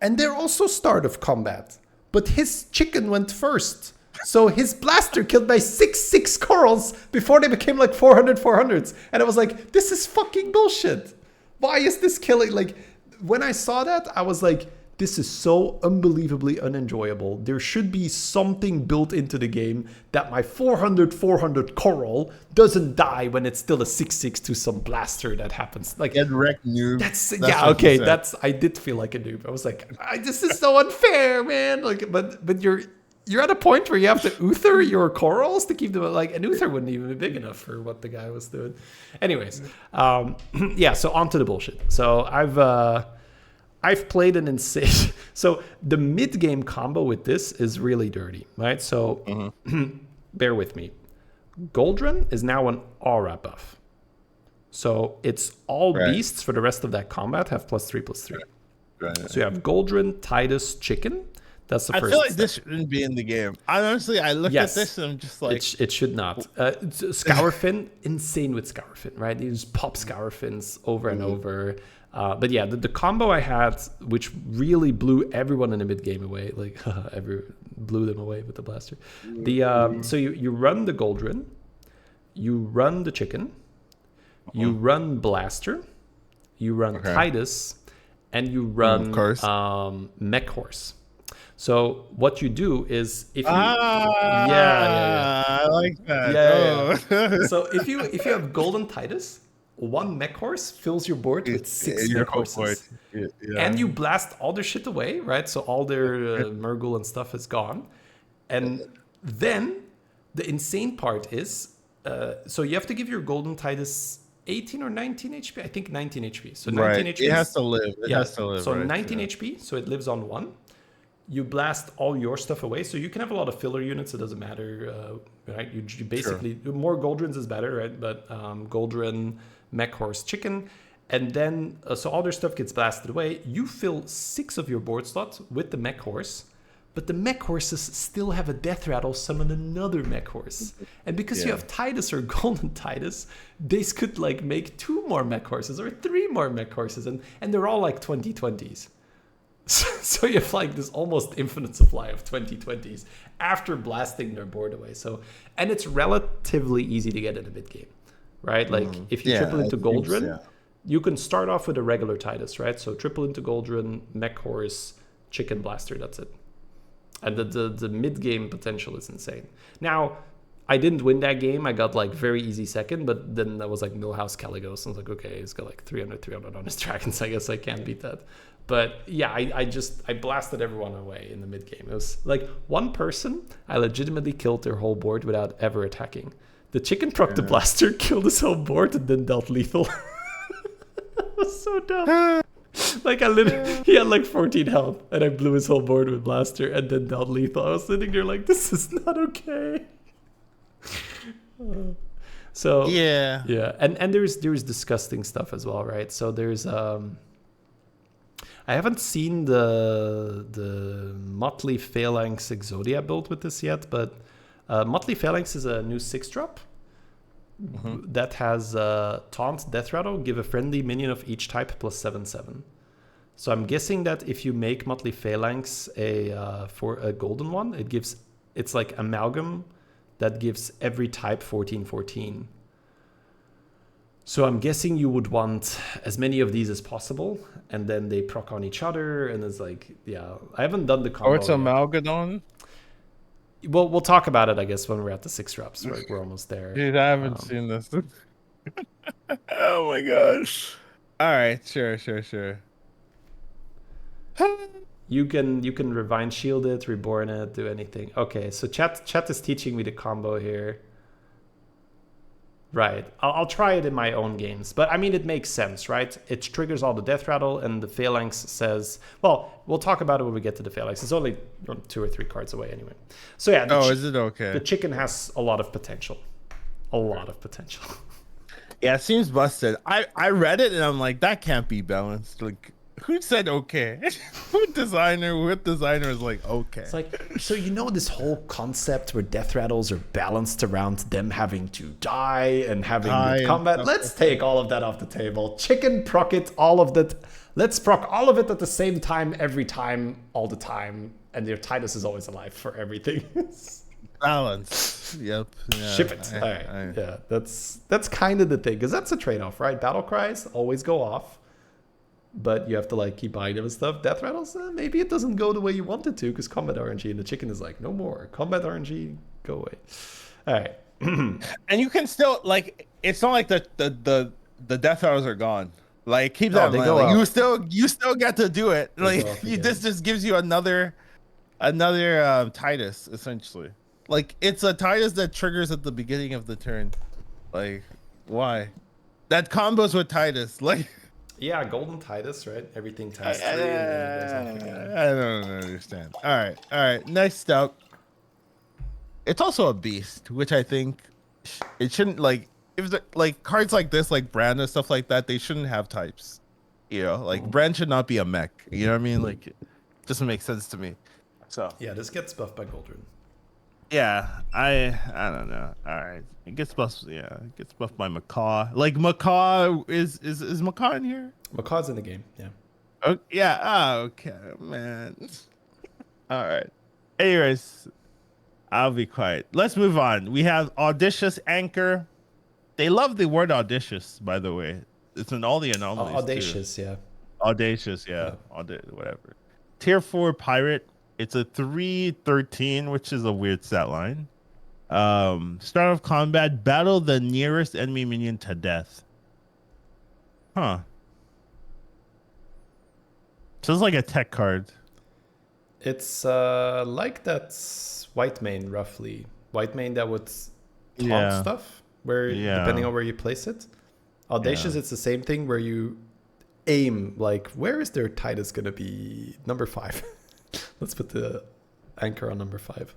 And they're also start of combat. But his chicken went first. So his blaster killed my 6/6 corals before they became like 400/400s. And I was like, this is fucking bullshit. Why is this killing? Like, when I saw that, I was like, this is so unbelievably unenjoyable. There should be something built into the game that my 400/400 coral doesn't die when it's still a 6/6 to some blaster that happens. Like, Get wrecked, noob. that's That's yeah, what he okay. said. That's I did feel like a noob. I was like, this is so unfair, man. Like, but you're at a point where you have to uther your corals to keep them like an uther wouldn't even be big enough for what the guy was doing. Anyways, yeah. So on to the bullshit. So I've played an insane. So the mid game combo with this is really dirty, right? So bear with me. Goldrun is now an aura buff. So it's all Right. beasts for the rest of that combat have +3/+3. Right. So you have Goldrun, Titus, Chicken. That's the I first feel like step. this shouldn't be in the game. Honestly, I look Yes. at this and I'm just like, It should not. Scourfin, insane with Scourfin, right? You just pop Scourfins over and over. But yeah, the combo I had, which really blew everyone in the mid game away, like blew them away with the blaster. So you run the Goldrun, you run the Chicken, you run Blaster, you run Titus, and you run Mech Horse. So what you do is if you I like that. Oh. So if you have Golden Titus, one Mech Horse fills your board with 6 Your Mech whole Horses. board. Yeah. And you blast all their shit away, right? So all their Murgle and stuff is gone. And then the insane part is, so you have to give your Golden Titus 18 or 19 HP. I think 19 HP. So 19 right. HP. It has to live. It has to live. So right? 19 HP. So it lives on 1. You blast all your stuff away. So you can have a lot of filler units. It doesn't matter, right? You basically, more Goldruns is better, right? But Goldrun, Mech Horse, Chicken. And then, so all their stuff gets blasted away. You fill 6 of your board slots with the Mech Horse. But the Mech Horses still have a Death Rattle summon another Mech Horse. And because you have Titus or Golden Titus, they could like make 2 more Mech Horses or 3 more Mech Horses. And they're all like 2020s. So you have like this almost infinite supply of 2020s after blasting their board away. So, and it's relatively easy to get in a mid game, right? Like if you triple into Goldrun, you can start off with a regular Titus, right? So triple into Goldrun, Mech Horse, Chicken Blaster, that's it. And the mid game potential is insane. Now, I didn't win that game. I got like very easy second, but then that was like Millhouse Caligos. I was like, okay, he's got like 300 on his dragons. I guess I can't beat that. But yeah, I blasted everyone away in the mid game. It was like one person, I legitimately killed their whole board without ever attacking. The chicken proc the blaster, killed his whole board, and then dealt lethal. It was so dumb. Like he had like 14 health, and I blew his whole board with blaster, and then dealt lethal. I was sitting there like, this is not okay. So yeah, and there's disgusting stuff as well, right? So there's I haven't seen the Motley Phalanx Exodia build with this yet, but Motley Phalanx is a new 6-drop. that has taunt, death rattle, give a friendly minion of each type plus 7/7. So I'm guessing that if you make Motley Phalanx for a golden one, it's like amalgam that gives every type 14/14. So I'm guessing you would want as many of these as possible, and then they proc on each other, and it's like, yeah, I haven't done the combo. Or it's Amalgadon. Well, we'll talk about it, I guess, when we're at the 6 reps, right? We're almost there. Dude, I haven't seen this. Oh my gosh. All right, sure. You can Revive Shield it, Reborn it, do anything. Okay, so chat is teaching me the combo here. Right, I'll try it in my own games, but I mean, it makes sense, right? It triggers all the death rattle, and the Phalanx says, well, we'll talk about it when we get to the Phalanx. It's only 2 or 3 cards away anyway. So yeah. Is it okay? The chicken has a lot of potential. A lot of potential. Yeah, it seems busted. I read it and I'm like, that can't be balanced. Like, who said okay? What designer is like, okay? It's like, so this whole concept where death rattles are balanced around them having to die and having good combat. Let's take all of that off the table. Chicken proc it, all of that. Let's proc all of it at the same time, every time, all the time. And your Titus is always alive for everything. Balance. Yep. Yeah, Ship it. All right. Yeah, that's kind of the thing, because that's a trade-off, right? Battle cries always go off, but you have to like keep buying them and stuff. Death rattles, maybe it doesn't go the way you want it to, because combat RNG, and the chicken is like, no more combat RNG, go away. All right. And you can still, like, it's not like the death rattles are gone. Like, keep that in mind. Like, you still get to do it. Like, this just gives you another Titus, essentially. Like, it's a Titus that triggers at the beginning of the turn. Like, why? That combos with Titus. Like, yeah, golden Titus, right? Everything times 3. I don't understand. All right. Next up, it's also a beast, which I think it shouldn't, like, if the, like, cards like this, like Brand and stuff like that, they shouldn't have types. You know, like, Brand should not be a mech. You know what I mean? Like, it doesn't make sense to me. So yeah, this gets buffed by Goldrun. Yeah, I don't know. All right, it gets buffed. Yeah, it gets buffed by Macaw. Like, Macaw is Macaw in here? Macaw's in the game. Yeah. Oh yeah. Oh, okay, man. All right. Anyways, I'll be quiet. Let's move on. We have Audacious Anchor. They love the word audacious, by the way. It's in all the anomalies. Audacious, too. yeah. Audacious, yeah. Whatever. Tier 4 pirate. It's a 3/13, which is a weird stat line. Start of combat, battle the nearest enemy minion to death. Huh. Sounds like a tech card. It's like that's white main, roughly. White main that would taunt stuff, where depending on where you place it. Audacious, it's the same thing where you aim, like, where is their Titus going to be? Number 5. Let's put the anchor on number 5.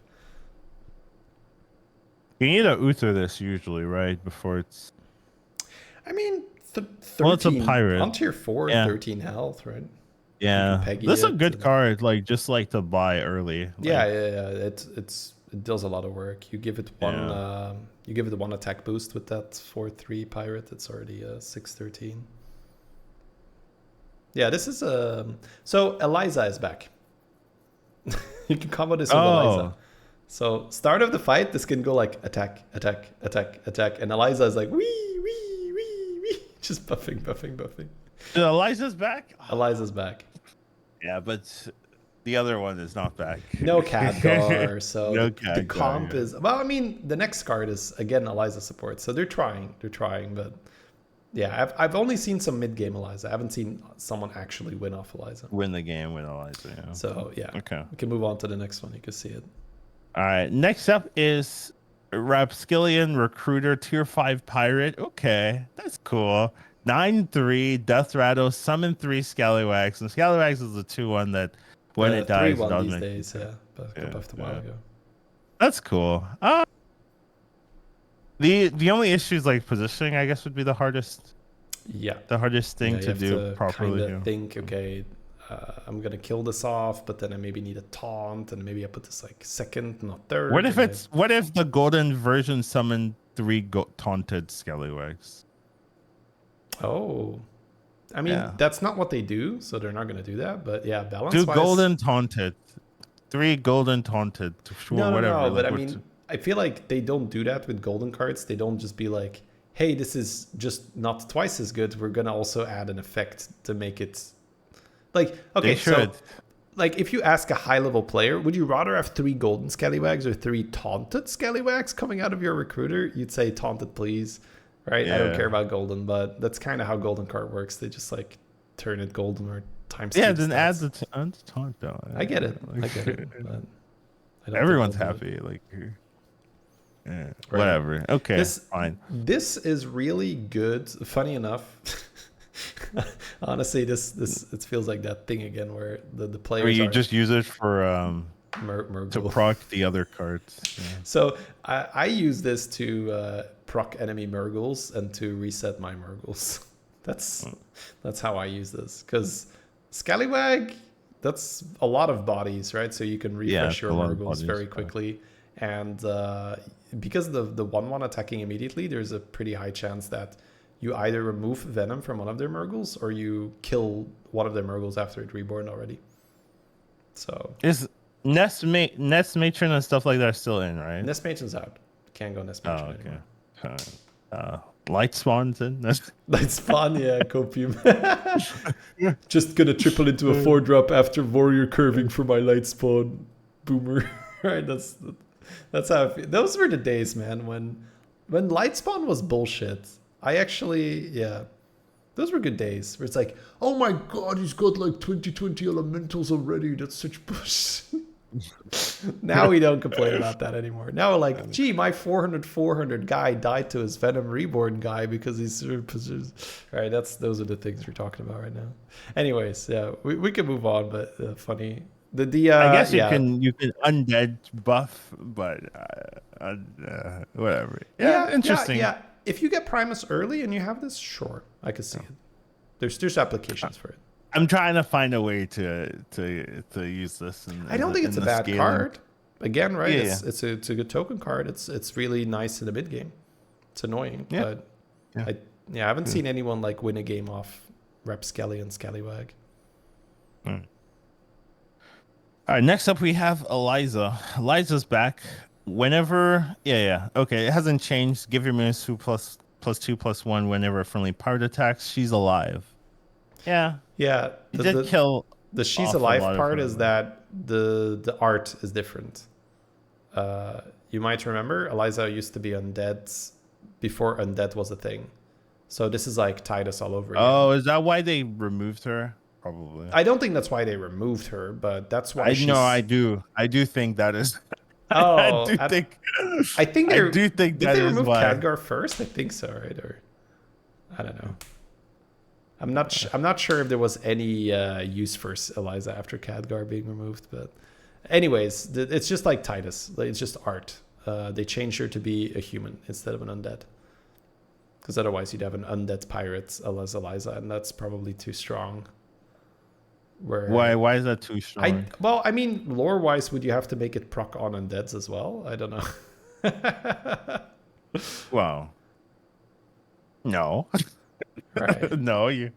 You need to Uther this usually, right? Before it's... I mean, 13, well, it's a pirate. On tier 4, 13 health, right? Yeah. This is a good card, like, just like to buy early. Like, yeah. It does a lot of work. You give it one you give it one attack boost with that 4/3 pirate. It's already 6/13. Yeah, this is so Eliza is back. You can combo this with Eliza. So start of the fight, this can go like attack, and Eliza is like wee, just buffing. Eliza's back? Eliza's back. Yeah, but the other one is not back. No Khadgar, so no the comp is, well, I mean, the next card is again Eliza support, so they're trying, but yeah, I've only seen some mid-game Eliza. I haven't seen someone actually win off Eliza. Win the game with Eliza, yeah. So yeah, okay, we can move on to the next one. You can see it. All right, next up is Rapskillian Recruiter Tier 5 Pirate. Okay, that's cool. 9/3 Death Rattle, summon 3 Scallywags, and Scallywags is the 2/1 that when it dies, 3/1 these days, but buffed a while ago. That's cool. The only issue is like positioning, I guess, would be the hardest. Yeah. The hardest thing to do properly. Kinda think, okay, I'm gonna kill this off, but then I maybe need a taunt, and maybe I put this like second, not third. What if the golden version summoned 3 taunted scallywags. Oh, I mean, Yeah. that's not what they do, so they're not going to do that. But yeah, 2 balance-wise. golden taunted, 3 golden taunted, No, whatever. but Like, I mean, I feel like they don't do that with golden cards. They don't just be like, hey, this is just not twice as good. We're going to also add an effect to make it like, okay, they should. so like if you ask a high-level player, would you rather have 3 golden scallywags or 3 taunted scallywags coming out of your recruiter? You'd say taunted, please, right? I don't Yeah. care about golden, but that's kind of how golden card works. They just like turn it golden or times Yeah, 2 then add stats. the taunt though. I get it. Like, I get it. But I don't think everyone's they'll do it. happy. Like, yeah, Right. whatever. Okay, This fine. This is really good. Funny enough, honestly, this it feels like that thing again where the Or players you are just use it for to Murgle. proc the other cards. Yeah. So I use this to proc enemy Murgles and to reset my Murgles. That's how I use this, because Scallywag, that's a lot of bodies, right? So you can refresh it's your a lot of Murgles bodies, very right. quickly, and because the 1/1 attacking immediately, there's a pretty high chance that you either remove Venom from one of their Murgles or you kill one of their Murgles after it reborn already. So Is Nest Matron and stuff like that still in, right? Nest Matron's out. Can't go Nest Oh, Matron anymore. okay. Light Spawn's in. That's fun, yeah, Copium. Just gonna triple into a 4-drop after Warrior Curving for my light spawn boomer. Right, that's how I feel. Those were the days, man, when light spawn was bullshit. I actually, yeah, those were good days where it's like, oh my god, he's got like 2020 elementals already. That's such bullshit. Now we don't complain about that anymore. Now we're like, gee, my 400 guy died to his Venom Reborn guy because he's right. Those are the things we're talking about right now. Anyways, yeah, we can move on, but funny. I guess you can undead buff, but whatever. Yeah, interesting. Yeah. If you get Primus early and you have this, sure, I could see it. There's applications for it. I'm trying to find a way to use this. I don't think it's a bad card. Again, right? Yeah, It's a good token card. It's really nice in the mid game. It's annoying, but I haven't seen anyone like win a game off Rapscally and Scallywag. All right, next up we have Eliza. Eliza's back. Whenever, okay, it hasn't changed. Give your minus 2/2/1 whenever a friendly part attacks. She's alive. Yeah. Yeah, It did kill. the she's off a alive lot of part her, is like- that the art is different. You might remember Eliza used to be undead before undead was a thing. So this is like Titus all over again. Oh, is that why they removed her? Probably. I don't think that's why they removed her, but that's why she's... No, I do. I do think that is. Oh, I think they're... I do think Did that they is remove why. Khadgar first? I think so, right? Or I don't know. I'm not sure if there was any use for Eliza after Khadgar being removed, but anyways, it's just like Titus. Like, it's just art. They changed her to be a human instead of an undead, because otherwise you'd have an undead pirate as Eliza, and that's probably too strong. Why is that too strong? I mean, lore wise, would you have to make it proc on undeads as well? I don't know. Well, no. Right. No, you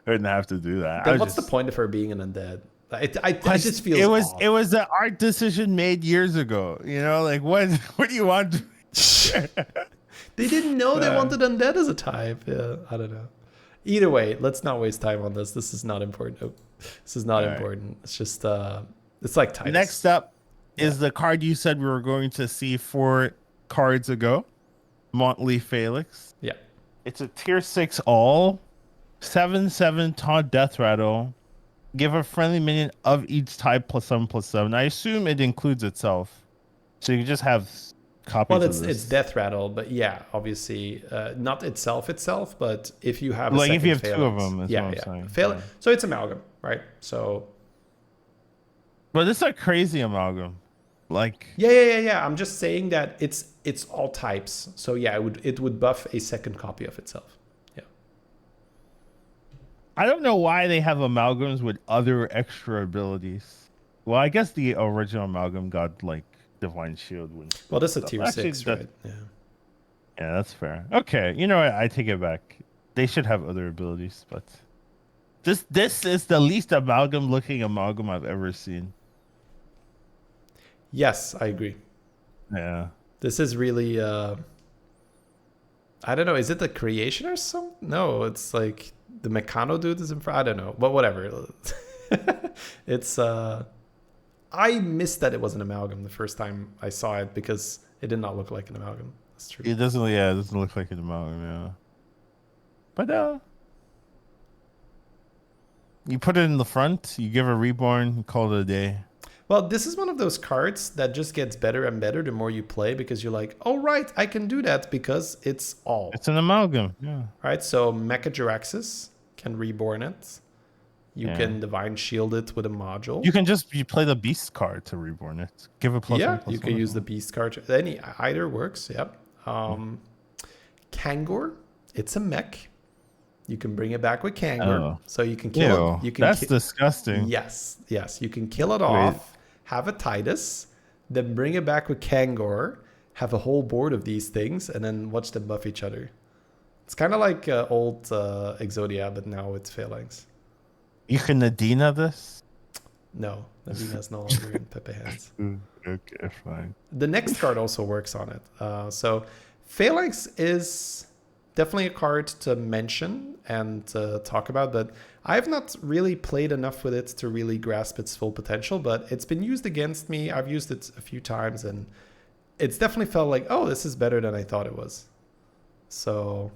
wouldn't have to do that. Then what's the point of her being an undead? It just feels off. It was an art decision made years ago. You know, like what do you want? They didn't know they wanted undead as a type. Yeah, I don't know. Either way, let's not waste time on this. This is not important. Oh, this is not important. It's just it's like Titus. Next up is the card you said we were going to see 4 cards ago, Motley Felix. Yeah. It's a tier 6 all, 7/7 taunt death rattle. Give a friendly minion of each type +7/+7. I assume it includes itself, so you just have copies. Well, of this. it's death rattle, but yeah, obviously not itself, but if you have like if you have phalanx, 2 of them, is what I'm saying. Yeah. So it's amalgam, right? So. But it's a crazy amalgam, like. Yeah. I'm just saying that it's all types. So yeah, it would buff a second copy of itself. Yeah. I don't know why they have amalgams with other extra abilities. Well, I guess the original amalgam got like Divine Shield. Well, this is a tier Actually, 6, that- right? Yeah. Yeah, that's fair. Okay, you know what? I take it back. They should have other abilities, but this is the least amalgam looking amalgam I've ever seen. Yes, I agree. Yeah. This is really I don't know, is it the creation or something? No, it's like the Meccano dude is in front. I don't know, but whatever. It's I missed that it was an amalgam the first time I saw it because it did not look like an amalgam. That's true. It doesn't. Yeah, it doesn't look like an amalgam. Yeah. But you put it in the front. You give a reborn. You call it a day. Well, this is one of those cards that just gets better and better the more you play because you're like, oh, right, I can do that because it's all. It's an amalgam. Yeah. Right, so Mecha Jiraxis can reborn it. You Yeah. can Divine Shield it with a module. You play the beast card to reborn it. Give it plus yeah, one, plus you can one use as the well. Beast card. Either works, yep. Kangor, it's a mech. You can bring it back with Kangor. Oh. So you can kill it. Ew, You can that's disgusting. Yes, you can kill it off, have a Titus, then bring it back with Kangor, have a whole board of these things, and then watch them buff each other. It's kind of like old Exodia, but now it's Phalanx. You can Nadina this? No, Nadina's no longer in Pepe hands. Okay, fine. The next card also works on it. So Phalanx is definitely a card to mention and talk about, but I've not really played enough with it to really grasp its full potential, but it's been used against me. I've used it a few times and it's definitely felt like, oh, this is better than I thought it was. So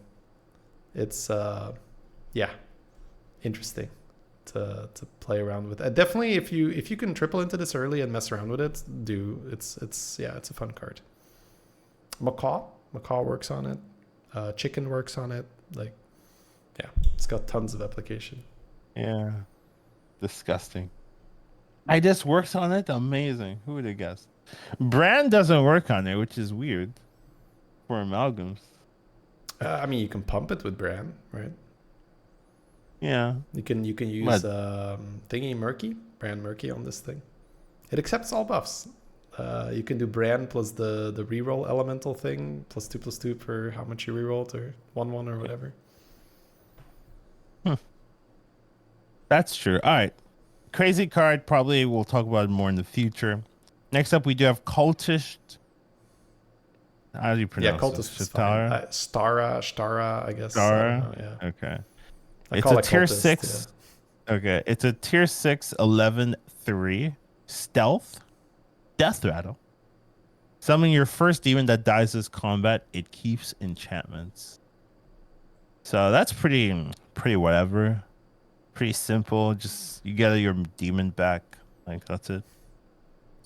it's, yeah, interesting to play around with. Definitely, if you can triple into this early and mess around with it, do. It's a fun card. Macaw works on it. Chicken works on it. Like, yeah, it's got tons of application. Yeah. Disgusting. I just works on it. Amazing. Who would have guessed? Brand doesn't work on it, which is weird for amalgams. I mean, you can pump it with Bran, right? Yeah. You can use thingy Murky, Bran Murky on this thing. It accepts all buffs. You can do Bran plus the reroll elemental thing, +2/+2 for how much you rerolled, or 1/1 or whatever. That's true. All right. Crazy card. Probably we'll talk about it more in the future. Next up, we do have Cultist. How do you pronounce Yeah, it? Cultist is fine. Stara, I guess. Stara? Yeah. Okay. I It's call a it tier Cultist, 6. yeah. Okay. It's a tier 6, 11/3 stealth. Death Rattle. Summon your first demon that dies this combat. It keeps enchantments. So that's pretty whatever. Pretty simple. Just you get your demon back. Like that's it.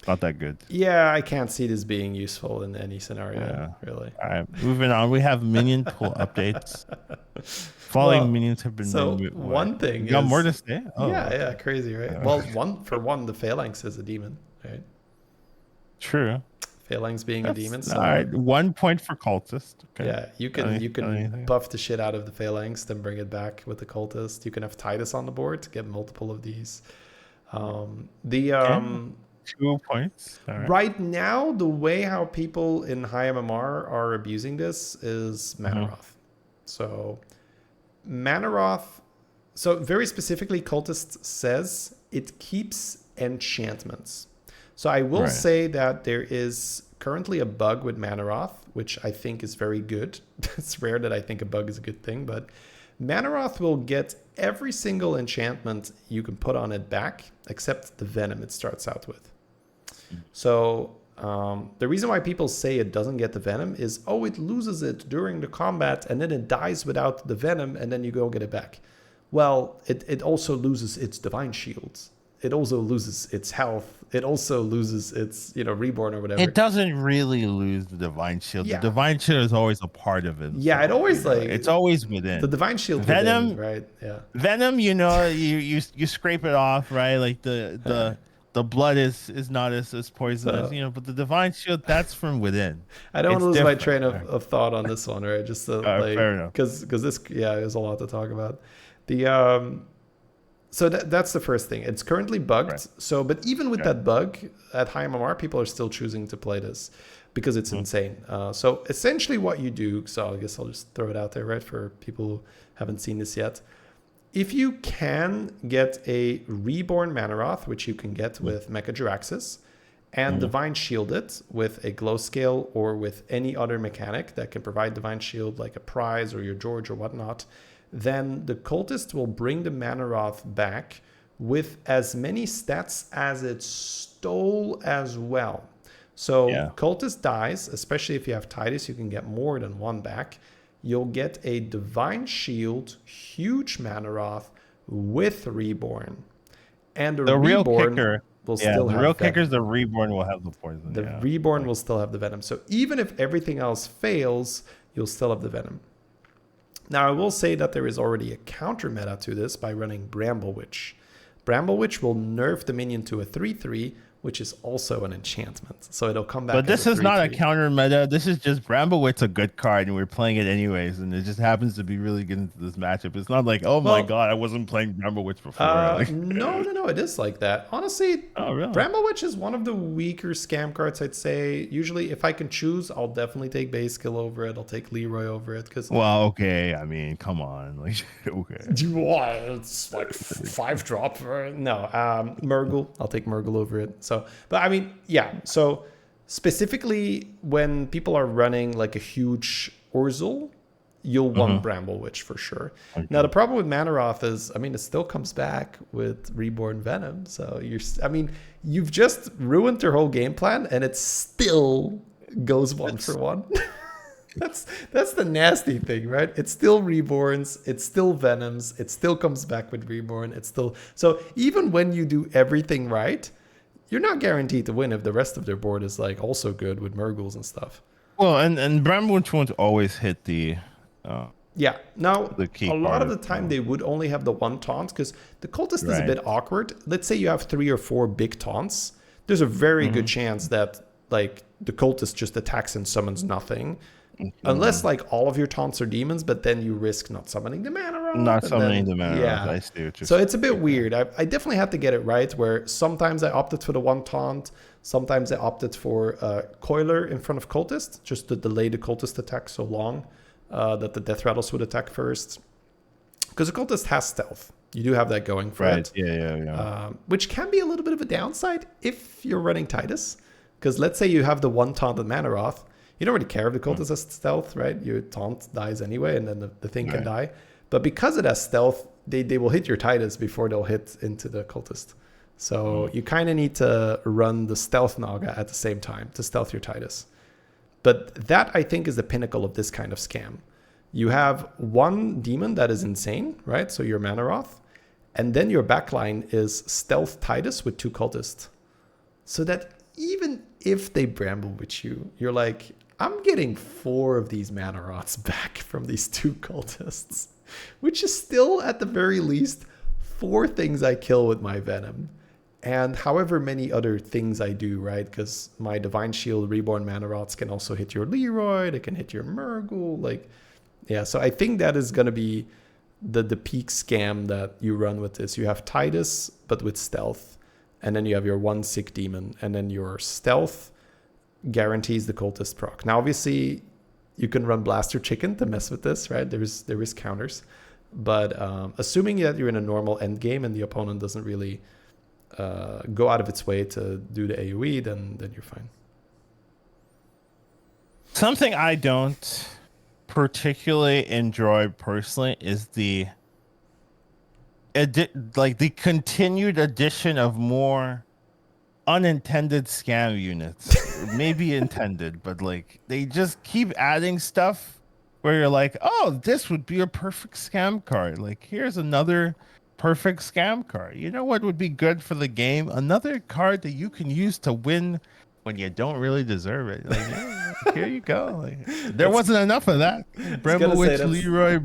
Not that good. Yeah, I can't see this being useful in any scenario, really. All right, moving on. We have minion pool updates. Falling minions have been. So one thing you got is, more to say? Oh, yeah, crazy, right? Well, the Phalanx is a demon, right? True. Phalanx being a demon. So all right, 1 point for cultist. Okay. yeah, you can buff the shit out of the Phalanx, then bring it back with the cultist. You can have Titus on the board to get multiple of these. 2 points. All right. Right now, the way how people in high MMR are abusing this is Manaroth. So Manaroth, so very specifically, Cultist says it keeps enchantments. So I will say that there is currently a bug with Manaroth, which I think is very good. It's rare that I think a bug is a good thing, but Manaroth will get every single enchantment you can put on it back, except the venom it starts out with. So the reason why people say it doesn't get the venom is, oh, it loses it during the combat and then it dies without the venom and then you go get it back. Well, it also loses its divine shields. It also loses its health. It also loses its, reborn or whatever. It doesn't really lose the divine shield. Yeah. The divine shield is always a part of it. Yeah, it always it's always within. The divine shield Venom, within, right? Yeah. Venom, you scrape it off, right? Like the blood is not as poisonous, but the divine shield, that's from within. I don't want to lose my train different. of thought on this one, right? Just fair enough. because this, there's a lot to talk about. So that's the first thing. It's currently bugged. Right. So, but even with that bug at high MMR, people are still choosing to play this because it's insane. So essentially what you do, so I guess I'll just throw it out there, right, for people who haven't seen this yet. If you can get a Reborn Manaroth, which you can get with Mecha Jiraxis, and Divine Shield it with a Glow Scale or with any other mechanic that can provide Divine Shield, like a Prize or your George or whatnot, then the Cultist will bring the Manaroth back with as many stats as it stole as well. So Cultist dies, especially if you have Titus, you can get more than one back. You'll get a Divine Shield, huge Manaroth with Reborn. And The real kicker will still have real Venom. kicker is the Reborn will have the poison. The Reborn will still have the Venom. So even if everything else fails, you'll still have the Venom. Now, I will say that there is already a counter meta to this by running Bramble Witch. Bramble Witch will nerf the minion to a 3/3, which is also an enchantment. So it'll come back. But this as is not a 3/3. counter meta. This is just Bramblewit's a good card, and we're playing it anyways. And it just happens to be really good into this matchup. It's not like, oh my god, I wasn't playing Bramblewitch before. No, it is like that. Honestly, really? Bramble Witch is one of the weaker scam cards, I'd say. Usually, if I can choose, I'll definitely take Base Skill over it. I'll take Leroy over it. Well, okay. I mean, come on. Like, okay. It's like 5-drop. No, Murgle. I'll take Murgle over it. So, but I mean, yeah. So specifically when people are running like a huge Urzel, you'll want Bramble Witch for sure. Okay. Now the problem with Manaroth is, I mean, it still comes back with Reborn Venom. So you've just ruined their whole game plan, and it still goes one for one. That's the nasty thing, right? It's still Reborns, it's still Venoms, it still comes back with Reborn. It's still, so even when you do everything right, you're not guaranteed to win if the rest of their board is like also good with Murgles and stuff. Well, and Bramblewitch won't always hit the Now the key a lot part of the time they would only have the one taunt, because the Cultist is a bit awkward. Let's say you have 3 or 4 big taunts. There's a very good chance that like the Cultist just attacks and summons nothing. Unless like all of your taunts are demons, but then you risk not summoning the Manaroth. Not summoning the Manaroth. Yeah. I see what you're so it's a bit weird. I definitely had to get it right, where sometimes I opted for the one taunt. Sometimes I opted for Coiler in front of Cultist, just to delay the Cultist attack so long that the Death Rattles would attack first. Because the Cultist has stealth. You do have that going for it. Yeah. Which can be a little bit of a downside if you're running Titus. Because let's say you have the one taunt of Manaroth. You don't really care if the Cultist has stealth, right? Your taunt dies anyway, and then the thing can die. But because it has stealth, they will hit your Titus before they'll hit into the Cultist. So you kind of need to run the Stealth Naga at the same time to stealth your Titus. But that, I think, is the pinnacle of this kind of scam. You have one demon that is insane, right? So your Manaroth. And then your backline is Stealth Titus with 2 Cultists. So that even if they Bramble with you, you're like, I'm getting 4 of these Manaroths back from these 2 Cultists, which is still, at the very least, 4 things I kill with my Venom. And however many other things I do, right? Because my Divine Shield Reborn Manaroths can also hit your Leroy, they can hit your Murgle. Like, yeah, so I think that is going to be the peak scam that you run with this. You have Titus, but with stealth. And then you have your 1 sick demon. And then your stealth guarantees the Cultist proc. Now, obviously, you can run Blaster Chicken to mess with this, right? There is counters. But assuming that you're in a normal end game and the opponent doesn't really go out of its way to do the AoE, then you're fine. Something I don't particularly enjoy personally is the continued addition of more unintended scam units. Maybe intended, but like they just keep adding stuff where you're like, oh, this would be a perfect scam card. Like, here's another perfect scam card. You know what would be good for the game? Another card that you can use to win when you don't really deserve it. Like, yeah, here you go. Like, there wasn't enough of that. Bramblewitch, Leroy,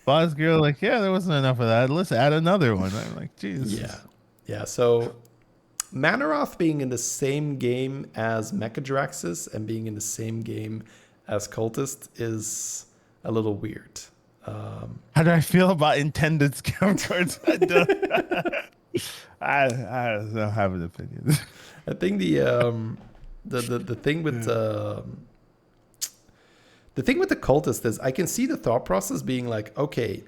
Boss Girl, like, yeah, there wasn't enough of that. Let's add another one. I'm like, Jesus. Yeah. So Manaroth being in the same game as Mechadraxis and being in the same game as Cultist is a little weird. How do I feel about intended scam cards? I don't have an opinion. I think the the thing with the thing with the cultist is I can see the thought process being like, okay,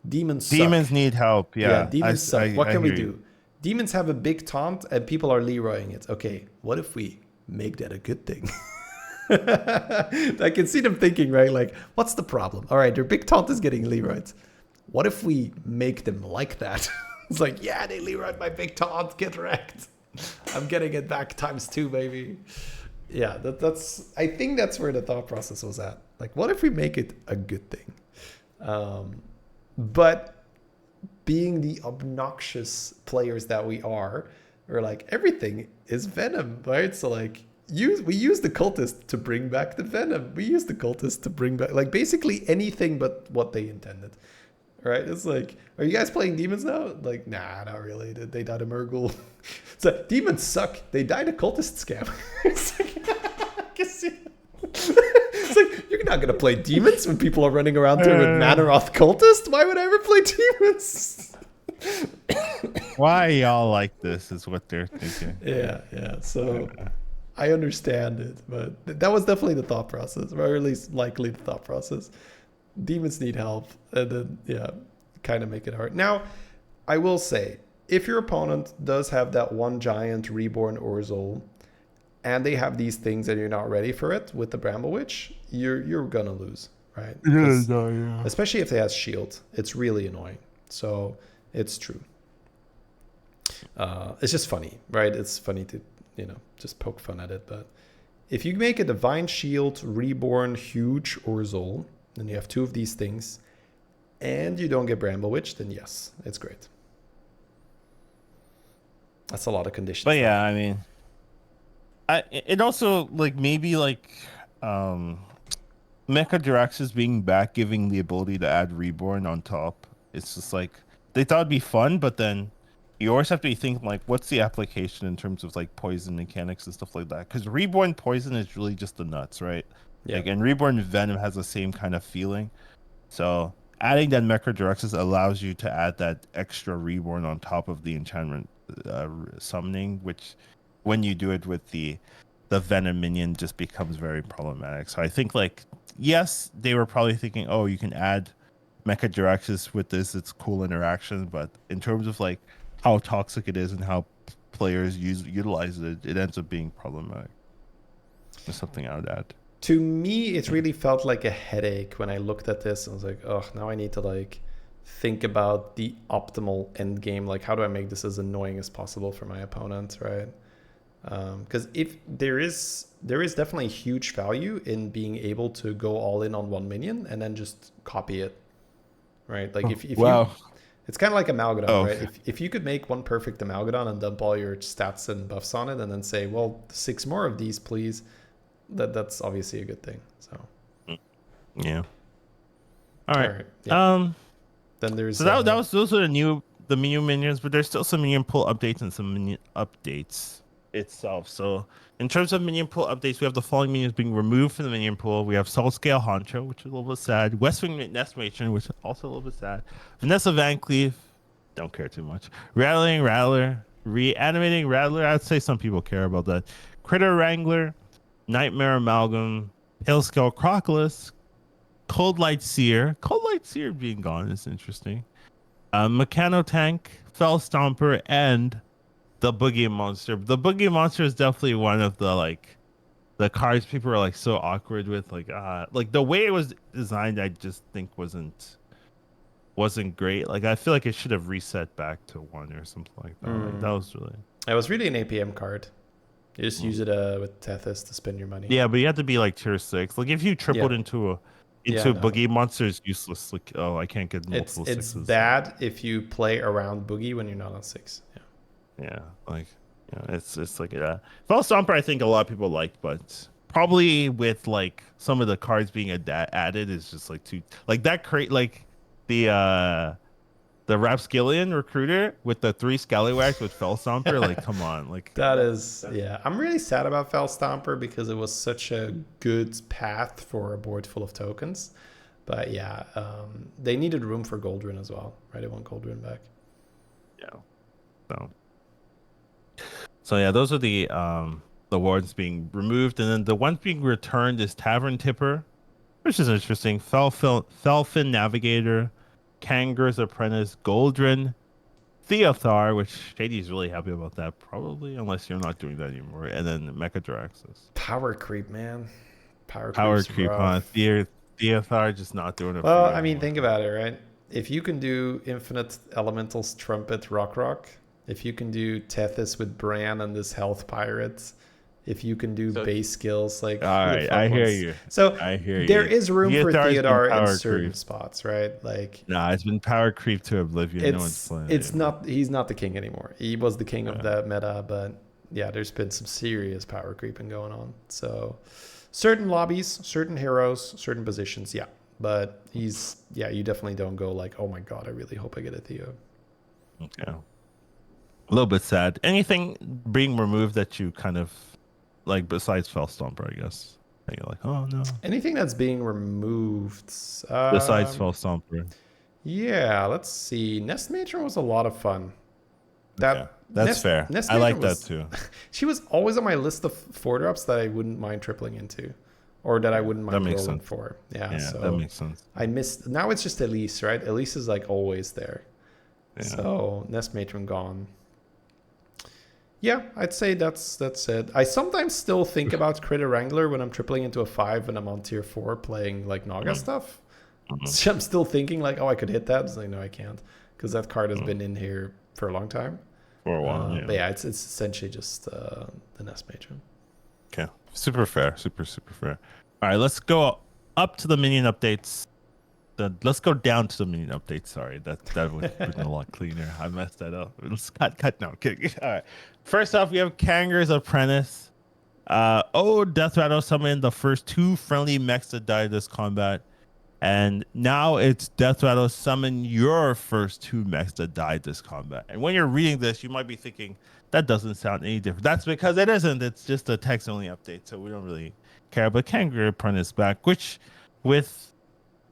demons suck. Demons need help. Yeah, Yeah, demons suck. What I can we hear do? you. Demons have a big taunt and people are Leroying it. Okay, what if we make that a good thing? I can see them thinking, right? Like, what's the problem? All right, their big taunt is getting Leroyed. What if we make them like that? It's like, yeah, they Leroyed my big taunt. Get wrecked. I'm getting it back ×2, baby. Yeah, that's. I think that's where the thought process was at. Like, what if we make it a good thing? But being the obnoxious players that we are, we're like, everything is Venom, right? So like, we use the cultist to bring back the Venom. We use the cultist to bring back like basically anything but what they intended. Right? It's like, are you guys playing demons now? Like, nah, not really. They died a Murgle. So demons suck. They died a cultist scam. It's like, it's like, you're not gonna play demons when people are running around here with Manaroth cultist. Why would I ever play demons? Why y'all like this is what they're thinking. Yeah. So I understand it, but that was definitely the thought process, or at least likely the thought process. Demons need help, and then kind of make it hard. Now, I will say, if your opponent does have that one giant reborn Orzhol, and they have these things and you're not ready for it with the Bramble Witch, you're gonna lose, right? Yeah. Especially if they have shield, it's really annoying. So it's true. It's just funny, right? It's funny to just poke fun at it. But if you make a Divine Shield reborn huge Orzhol, then you have two of these things, and you don't get Bramble Witch, then yes, it's great. That's a lot of conditions. But yeah, I mean, it also like maybe like Mecha Jiraxis being back, giving the ability to add Reborn on top. It's just like they thought it'd be fun, but then you always have to be thinking like, what's the application in terms of like poison mechanics and stuff like that? Because Reborn poison is really just the nuts, right? Yeah. Like, and Reborn Venom has the same kind of feeling. So adding that Mecha Jiraxis allows you to add that extra Reborn on top of the enchantment summoning, which when you do it with the Venom minion just becomes very problematic. So I think like, yes, they were probably thinking, oh, you can add Mecha Jiraxis with this, it's cool interaction, but in terms of like how toxic it is and how players utilize it, it ends up being problematic. There's something I would add. To me, it really felt like a headache when I looked at this. I was like, oh, now I need to like think about the optimal end game. Like, how do I make this as annoying as possible for my opponent, right? Because if there is definitely huge value in being able to go all in on one minion and then just copy it, right? Like if wow. you, it's kind of like Amalgadon, Oh, right? okay. If you could make one perfect Amalgadon and dump all your stats and buffs on it, and then say, well, 6 more of these, please. That's obviously a good thing. So yeah. All right. Yeah. Then there's so that was those are the new minions, but there's still some minion pool updates and some minion updates itself. So in terms of minion pool updates, we have the following minions being removed from the minion pool. We have Soul Scale Honcho, which is a little bit sad. Westwing Nest Matron, which is also a little bit sad. Vanessa Van Cleef, don't care too much. Rattling Rattler, Reanimating Rattler. I'd say some people care about that. Critter Wrangler, Nightmare Amalgam, Pale Scale Crocodilus, Cold Light Seer. Cold Light Seer being gone is interesting. Mechano Tank, Fell Stomper, and the Boogie Monster. The Boogie Monster is definitely one of the the cards people are like so awkward with. Like the way it was designed, I just think wasn't great. Like I feel like it should have reset back to 1 or something like that. Like, that was really. It was really an APM card. You just use it with Tethys to spend your money. Yeah, but you have to be like tier 6. Like if you tripled into a Boogie Monster, is useless. Like, oh, I can't get multiple it's 6s. It's bad if you play around Boogie when you're not on 6. Yeah, like it's like Fell Stomper I think a lot of people liked, but probably with like some of the cards being added is just like too like that like the Rapskillion Recruiter with the 3 Scallywags with Fell Stomper, like come on, like that is I'm really sad about Fell Stomper because it was such a good path for a board full of tokens, but they needed room for Goldrin as well, right? They want Goldrin back. So yeah, those are the the ones being removed, and then the ones being returned is Tavern Tipper, which is interesting. Felfin Navigator, Kangaroo's Apprentice, Goldrin, Theothar, which Shady's really happy about that, probably, unless you're not doing that anymore. And then Mechadraxus. Power creep, man. Power Power creep's creep, huh? rough. Theothar just not doing it for Well, you I mean, anymore. think about it, right? If you can do Infinite Elementals, Trumpet, Rock, if you can do Tethys with Bran and this Health Pirate, if you can do So, base skills, like all who the right, fuck I hear wants? you. So I hear there you. is room for Theothar's been Theodore in power certain creep. spots, right? Like Nah, it's been power creep to oblivion. No one's playing it it's anymore. not he's not the king anymore. He was the king of Yeah. that meta, but yeah, there's been some serious power creeping going on. So certain lobbies, certain heroes, certain positions, yeah. But you definitely don't go like, oh my god, I really hope I get a Theo. Okay. A little bit sad. Anything being removed that you kind of like besides Fell Stomper, I guess. And you're like, oh no. Anything that's being removed. Besides Fell Stomper. Yeah, let's see. Nest Matron was a lot of fun. Yeah, that's fair. Nest I Matron like that was, too. She was always on my list of 4-drops that I wouldn't mind tripling into. Or that I wouldn't mind makes rolling sense. for. Yeah, Yeah, so that makes sense. I missed. Now it's just Elise, right? Elise is like always there. Yeah. So Nest Matron gone. Yeah, I'd say that's it. I sometimes still think about Critter Wrangler when I'm tripling into a 5 and I'm on tier 4 playing like Naga stuff. So I'm still thinking like, oh, I could hit that. It's like, no, I can't, because that card has been in here for a long time. For a while. But yeah, it's essentially just the Nest Matron. Okay. Super fair. Super fair. All right, let's go up to the minion updates. Let's go down to the minion updates. Sorry, that would have been a lot cleaner. I messed that up. Let's cut. No, kidding. All right. First off, we have Kangaroo's Apprentice. Death Rattle summoned the first 2 friendly mechs that died this combat. And now it's Death Rattle summon your first 2 mechs that died this combat. And when you're reading this, you might be thinking, that doesn't sound any different. That's because it isn't. It's just a text-only update, so we don't really care. But Kangaroo Apprentice back, which with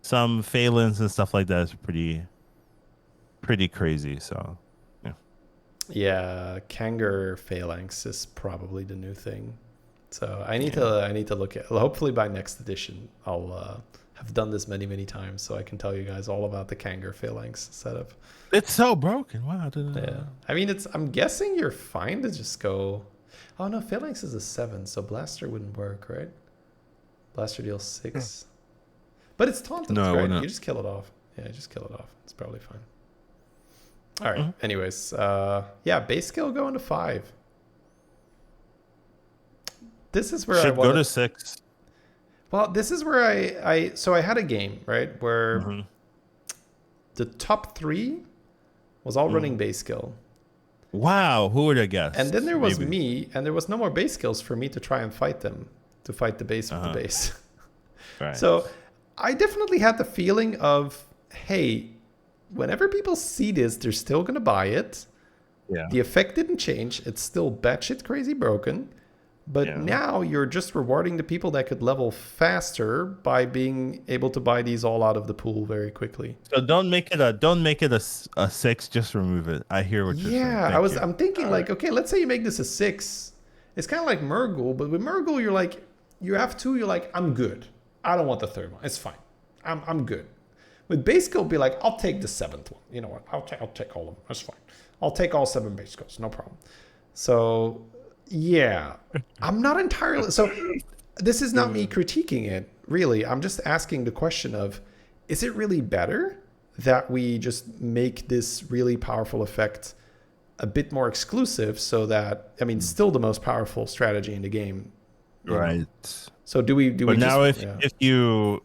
some Phalans and stuff like that is pretty crazy. So, yeah. Yeah, Kangar Phalanx is probably the new thing. So I need to look at. Hopefully by next edition, I'll have done this many times, so I can tell you guys all about the Kangar Phalanx setup. It's so broken. Wow. I didn't know. Yeah, I mean, I'm guessing you're fine to just go. Oh no, Phalanx is a 7, so Blaster wouldn't work, right? Blaster deals 6, but it's taunted, No, it right? wouldn't. You just kill it off. Yeah, just kill it off. It's probably fine. All right. Anyways, yeah, base skill going to 5. This is where Should I go to 6. Well, this is where I had a game, right, where the top 3 was all running base skill. Wow, who would have guessed? And then there was Maybe. me, and there was no more base skills for me to try and fight them, to fight the base with the base. Right. So I definitely had the feeling of, hey, whenever people see this, they're still going to buy it. Yeah. The effect didn't change. It's still batshit crazy broken. But now you're just rewarding the people that could level faster by being able to buy these all out of the pool very quickly. So don't make it a 6. Just remove it. I hear what you're saying. Yeah, Thank you. I'm thinking like, okay, let's say you make this a 6. It's kind of like Murgle, but with Murgle, you're like, you have 2. You're like, I'm good. I don't want the 3rd one. It's fine. I'm good. With base skill, be like, I'll take the 7th one. You know what? I'll take all of them. That's fine. I'll take all 7 base skills. No problem. So. Yeah, I'm not entirely. So this is not me critiquing it, really. I'm just asking the question of, is it really better that we just make this really powerful effect a bit more exclusive so that, I mean, still the most powerful strategy in the game. Right. So do we But now if you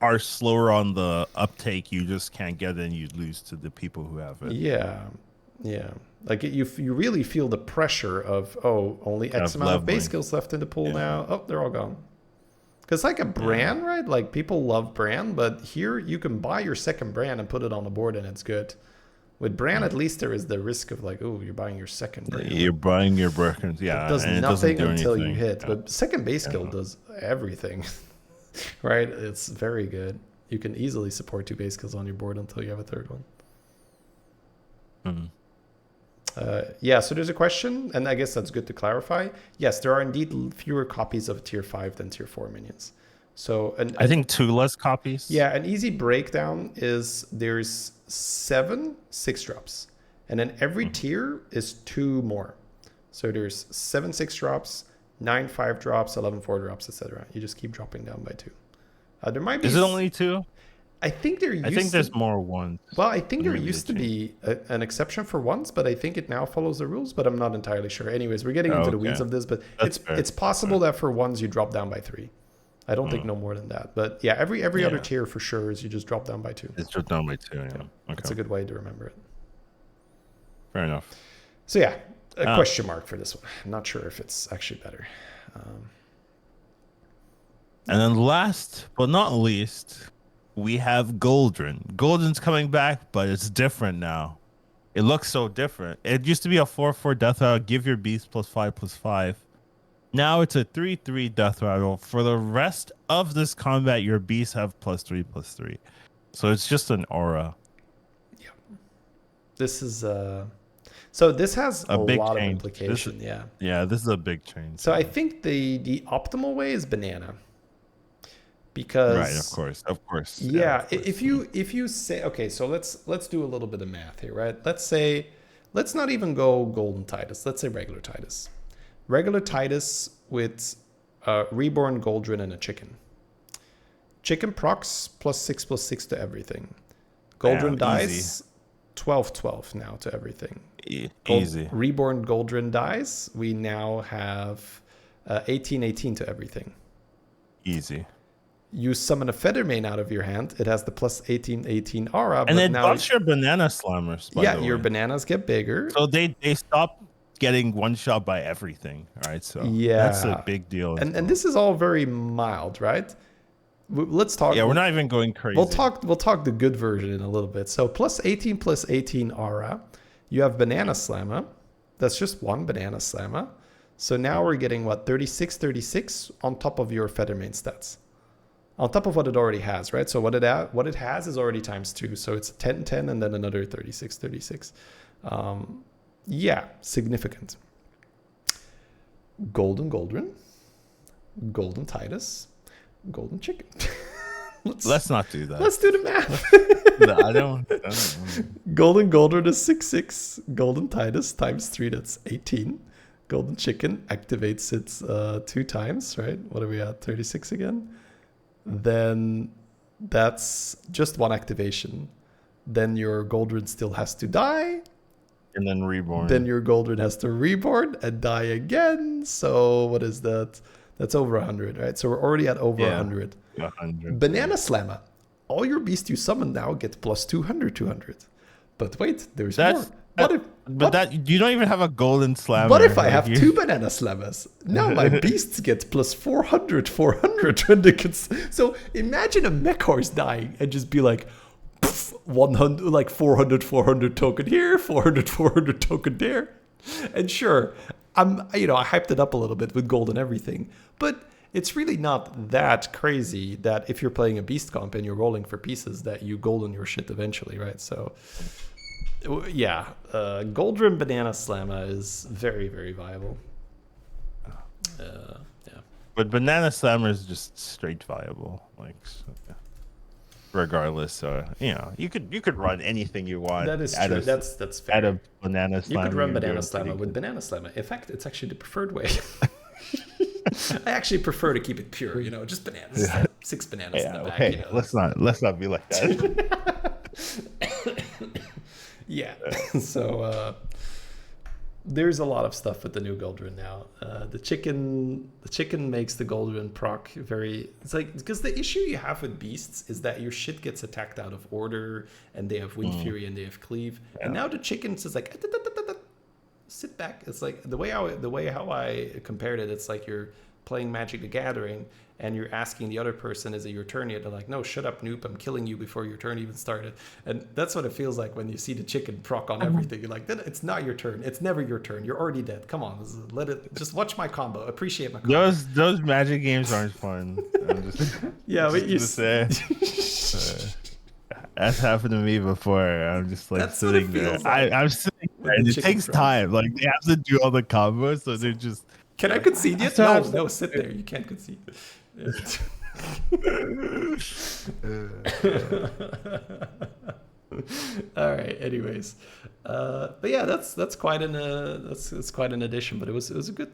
are slower on the uptake, you just can't get it and you lose to the people who have it. Yeah. Like you really feel the pressure of, oh, only X amount of base skills left in the pool now. Oh, they're all gone. Because like a brand, right? Like people love brand, but here you can buy your second brand and put it on the board and it's good. With brand, at least there is the risk of like, oh, you're buying your second brand. You're buying your Birkins, yeah. It does and nothing it doesn't do until anything. you hit. But second base skill does everything, right? It's very good. You can easily support 2 base skills on your board until you have a 3rd one. Yeah, so there's a question, and I guess that's good to clarify. Yes, there are indeed fewer copies of tier 5 than tier 4 minions. So I think 2 less copies. yeah, an easy breakdown is there's 7 6-drops, and then every tier is 2 more. So there's 7 6-drops, 9 5-drops, 11 4-drops, etc. You just keep dropping down by 2. There might be. Is it only 2? I think there. I think there's more ones. Well, I think there Maybe used they to be an exception for ones, but I think it now follows the rules. But I'm not entirely sure. Anyways, we're getting into the weeds of this, but That's fair. it's possible that for ones you drop down by 3. I don't think no more than that. But yeah, every other tier for sure is you just drop down by 2. It's dropped down by 2. Yeah. Okay. That's a good way to remember it. Fair enough. So yeah, a question mark for this one. I'm not sure if it's actually better. And then last but not least, we have Goldrin. Goldrin's coming back, but it's different now. It looks so different. It used to be a 4/4 death rattle, give your beast +5/5. Now it's a 3/3 death rattle. For the rest of this combat, your beasts have +3/3. So it's just an aura. Yeah. This is so this has a big lot change. of implication. Yeah, this is a big change. So I think the optimal way is banana. Because right, of course. Yeah, of course. if you say, okay, so let's do a little bit of math here, right? Let's not even go golden Titus. Let's say regular Titus. Regular Titus with reborn Goldrin and a chicken. Chicken procs +6/6 to everything. Goldrin dies 12/12 now to everything. Easy. Reborn Goldrin dies. We now have 18/18 to everything. Easy. You summon a Feathermane out of your hand. It has the +18/18 aura. And then now buffs your banana slammers. By the your way. bananas get bigger. So they stop getting one shot by everything. All right. So yeah, that's a big deal. And this is all very mild, right? Let's talk. Yeah, we're not even going crazy. We'll talk the good version in a little bit. So +18/+18 aura. You have banana slammer. That's just one banana slammer. So now we're getting what 36/36 on top of your Feathermane stats. On top of what it already has, right? So what it has is already ×2. So it's 10/10 and then another 36/36. Yeah, significant. Golden Goldrin, Golden Titus, Golden Chicken. Let's not do that. Let's do the math. No, I don't. Golden Goldrin is 6/6. Golden Titus ×3, that's 18. Golden Chicken activates it 2 times, right? What are we at? 36 again? Then that's just 1 activation. Then your Goldrin still has to die. And then reborn. Then your Goldrin has to reborn and die again. So what is that? That's over 100, right? So we're already at over 100. 100. Banana Slammer. All your beasts you summon now get +200. But wait, there's more. You don't even have a golden slammer. What if I have 2 banana slammers? Now my beasts get +400 when they can. So imagine a mech horse dying and just be like, 100, like 400 token here, 400 token there. And sure, I hyped it up a little bit with gold and everything, but it's really not that crazy that if you're playing a beast comp and you're rolling for pieces that you golden your shit eventually, right? So yeah, Goldrin Banana Slammer is very, very viable. Yeah. But Banana Slammer is just straight viable, like regardless. You could run anything you want. That is true. That's fair. Add a Banana Slammer. You could run Banana Slammer with Banana Slammer. In fact, it's actually the preferred way. I actually prefer to keep it pure. Just bananas. 6 bananas in the back. Hey, let's not be like that. Yeah. So there's a lot of stuff with the new Goldrin now. The chicken makes the Goldrin proc very. It's like because the issue you have with beasts is that your shit gets attacked out of order, and they have Wind Fury and they have Cleave, and now the chicken says like sit back. It's like the way how I compared it. It's like you're playing Magic the Gathering and you're asking the other person, is it your turn yet? They're like, no, shut up, noob. I'm killing you before your turn even started. And that's what it feels like when you see the chicken proc on everything. You're like, it's not your turn. It's never your turn. You're already dead. Come on, just watch my combo. Appreciate my combo. Those Magic games aren't fun. Yeah, but you say. That's happened to me before. I'm just like that's sitting there. like. I'm sitting with the and it chicken takes drums. time. Like they have to do all the combos, so they're just. Can I like, concede I yet? still No, have no, sit there. You can't concede. All right. Anyways, but yeah, that's quite an that's quite an addition. But it was a good,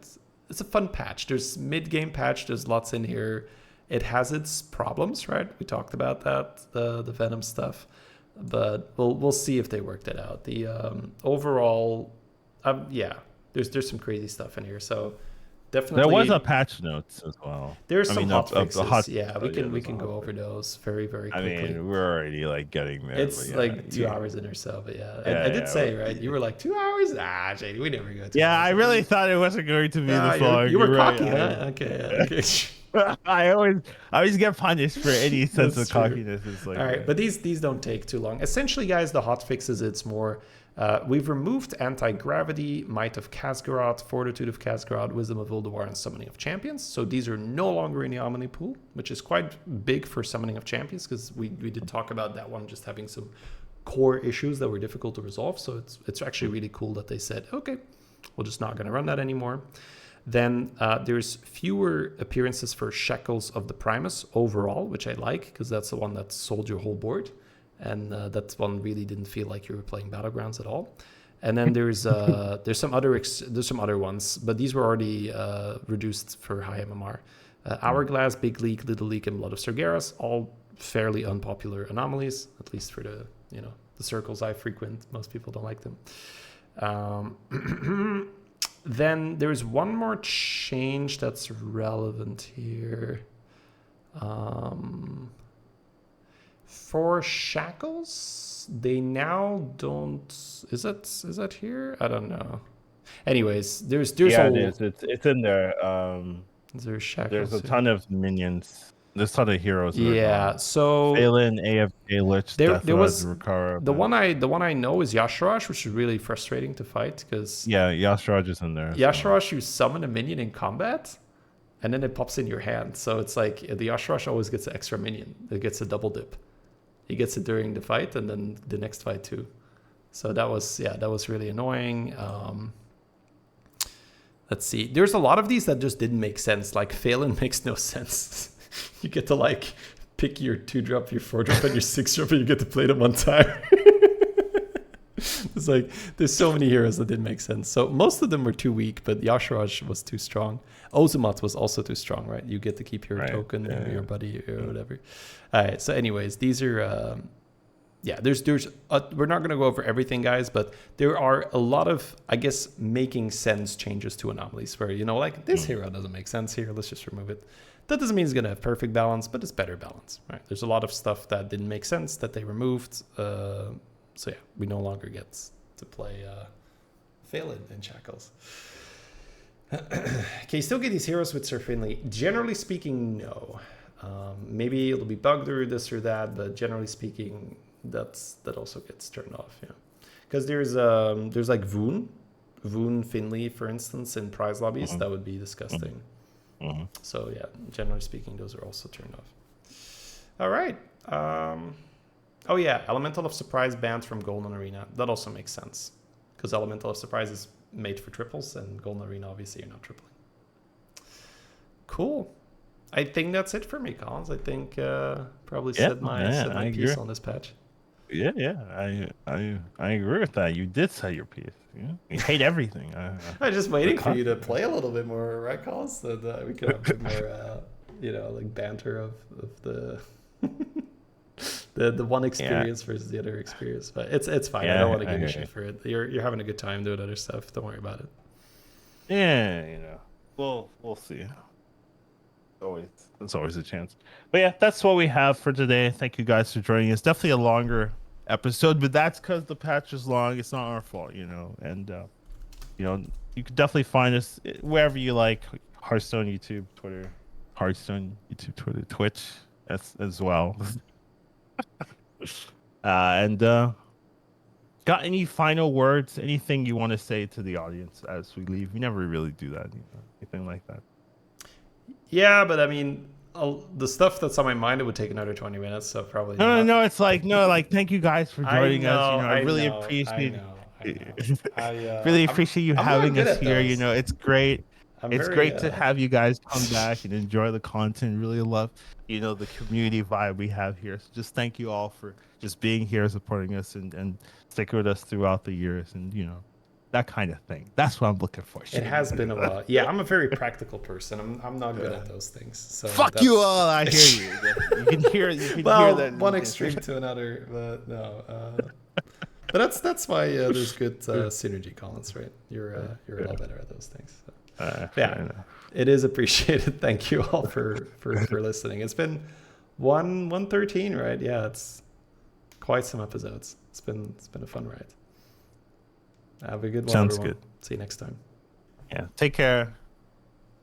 it's a fun patch. There's mid game patch. There's lots in here. It has its problems, right? We talked about that, the Venom stuff, but we'll see if they work that out. The overall, yeah, there's some crazy stuff in here. So definitely There was a patch notes as well. there's some hot a fixes. Yeah, we can there's a go hot over fix. those very I quickly. mean, we're already like getting there. It's but yeah, like 2 hours in or so, but yeah, Yeah, I did yeah, say well, right. You were like 2 hours. Ah, JD, we never go 2 Yeah, hours. I really thought it wasn't going to be this long. You were You're right. cocky, huh? Okay. I always get punished for any sense That's of true. cockiness. It's like, All right, but these don't take too long. Essentially, guys, the hot fixes, it's more. We've removed Anti-Gravity, Might of Khazgarath, Fortitude of Khazgarath, Wisdom of Ulduar, and Summoning of Champions. So these are no longer in the Omni pool, which is quite big for Summoning of Champions, because we did talk about that one just having some core issues that were difficult to resolve. So it's actually really cool that they said, okay, we're just not going to run that anymore. Then there's fewer appearances for Shackles of the Primus overall, which I like, because that's the one that sold your whole board. And that one really didn't feel like you were playing Battlegrounds at all. And then there's some other ones, but these were already reduced for high MMR. Hourglass, Big League, Little League, and Blood of Sargeras, all fairly unpopular anomalies, at least for the circles I frequent. Most people don't like them. Then there's one more change that's relevant here. For Shackles, they now don't. Is that here? I don't know. Anyways, there's yeah, it is. It's in there. There's Shackles. There's a ton of minions. There's a ton of heroes. Yeah. So Phelan, AFK, Lich, there was Rukara, the one I know is Yasharash, which is really frustrating to fight because Yashraj is in there. Yasharash, you summon a minion in combat, and then it pops in your hand. So it's like the Yasharash always gets an extra minion. It gets a double dip. He gets it during the fight and then the next fight too. So that was really annoying. Let's see. There's a lot of these that just didn't make sense. Like Phelan makes no sense. You get to like pick your 2-drop, your 4-drop, and your 6-drop, and you get to play them on time. It's like there's so many heroes that didn't make sense. So most of them were too weak, but Yashraj was too strong. Ozumat was also too strong, right? You get to keep your token or your buddy or whatever. All right. So, anyways, these are there's we're not going to go over everything, guys, but there are a lot of, I guess, making sense changes to anomalies where like this hero doesn't make sense here. Let's just remove it. That doesn't mean it's going to have perfect balance, but it's better balance, right? There's a lot of stuff that didn't make sense that they removed. So yeah, we no longer get to play Phelan in Shackles. Can you still get these heroes with Sir Finley? Generally speaking, no. Maybe it'll be bugged or this or that, but generally speaking, that also gets turned off. Yeah, because there's like Voon Finley, for instance, in prize lobbies. That would be disgusting. So yeah, generally speaking, those are also turned off. All right. Oh yeah, Elemental of Surprise banned from Golden Arena. That also makes sense. Because Elemental of Surprise is made for triples, and Golden Arena, obviously, you're not tripling. Cool. I think that's it for me, Collins. I think probably said my piece on this patch. Yeah. I agree with that. You did say your piece. Yeah. You hate everything. I'm just waiting for you to play a little bit more, right, Collins? So that we can have a bit more, like banter of the... the one experience versus the other experience, but it's fine. I don't want to give you shit for it. You're having a good time doing other stuff. Don't worry about it. Yeah, we'll see. It's always a chance. But yeah, that's what we have for today. Thank you guys for joining us. Definitely a longer episode, but that's because the patch is long. It's not our fault, And you can definitely find us wherever you like. Hearthstone YouTube, Twitter, Twitch as well. Got any final words? Anything you want to say to the audience as we leave? We never really do that, anything like that. Yeah, but I mean, the stuff that's on my mind, it would take another 20 minutes, so probably no. It's like thank you guys for joining us. I really appreciate it. Really I'm appreciate you I'm not having good us at here. those. It's great. I'm It's very great to have you guys come back and enjoy the content. Really love, the community vibe we have here. So just thank you all for just being here, supporting us, and sticking with us throughout the years, and that kind of thing. That's what I'm looking for. It has been a while. Yeah, I'm a very practical person. I'm not good at those things. So Fuck that's... you all! I hear you. You can hear. You can hear well, that. one extreme to another, but no. But that's why there's good synergy, Collins, right? You're a lot better at those things. So. Yeah, it is appreciated. Thank you all for listening. It's been 113, right? Yeah, it's quite some episodes. It's been a fun ride. Have a good one, Sounds everyone. good. See you next time. Yeah. Take care.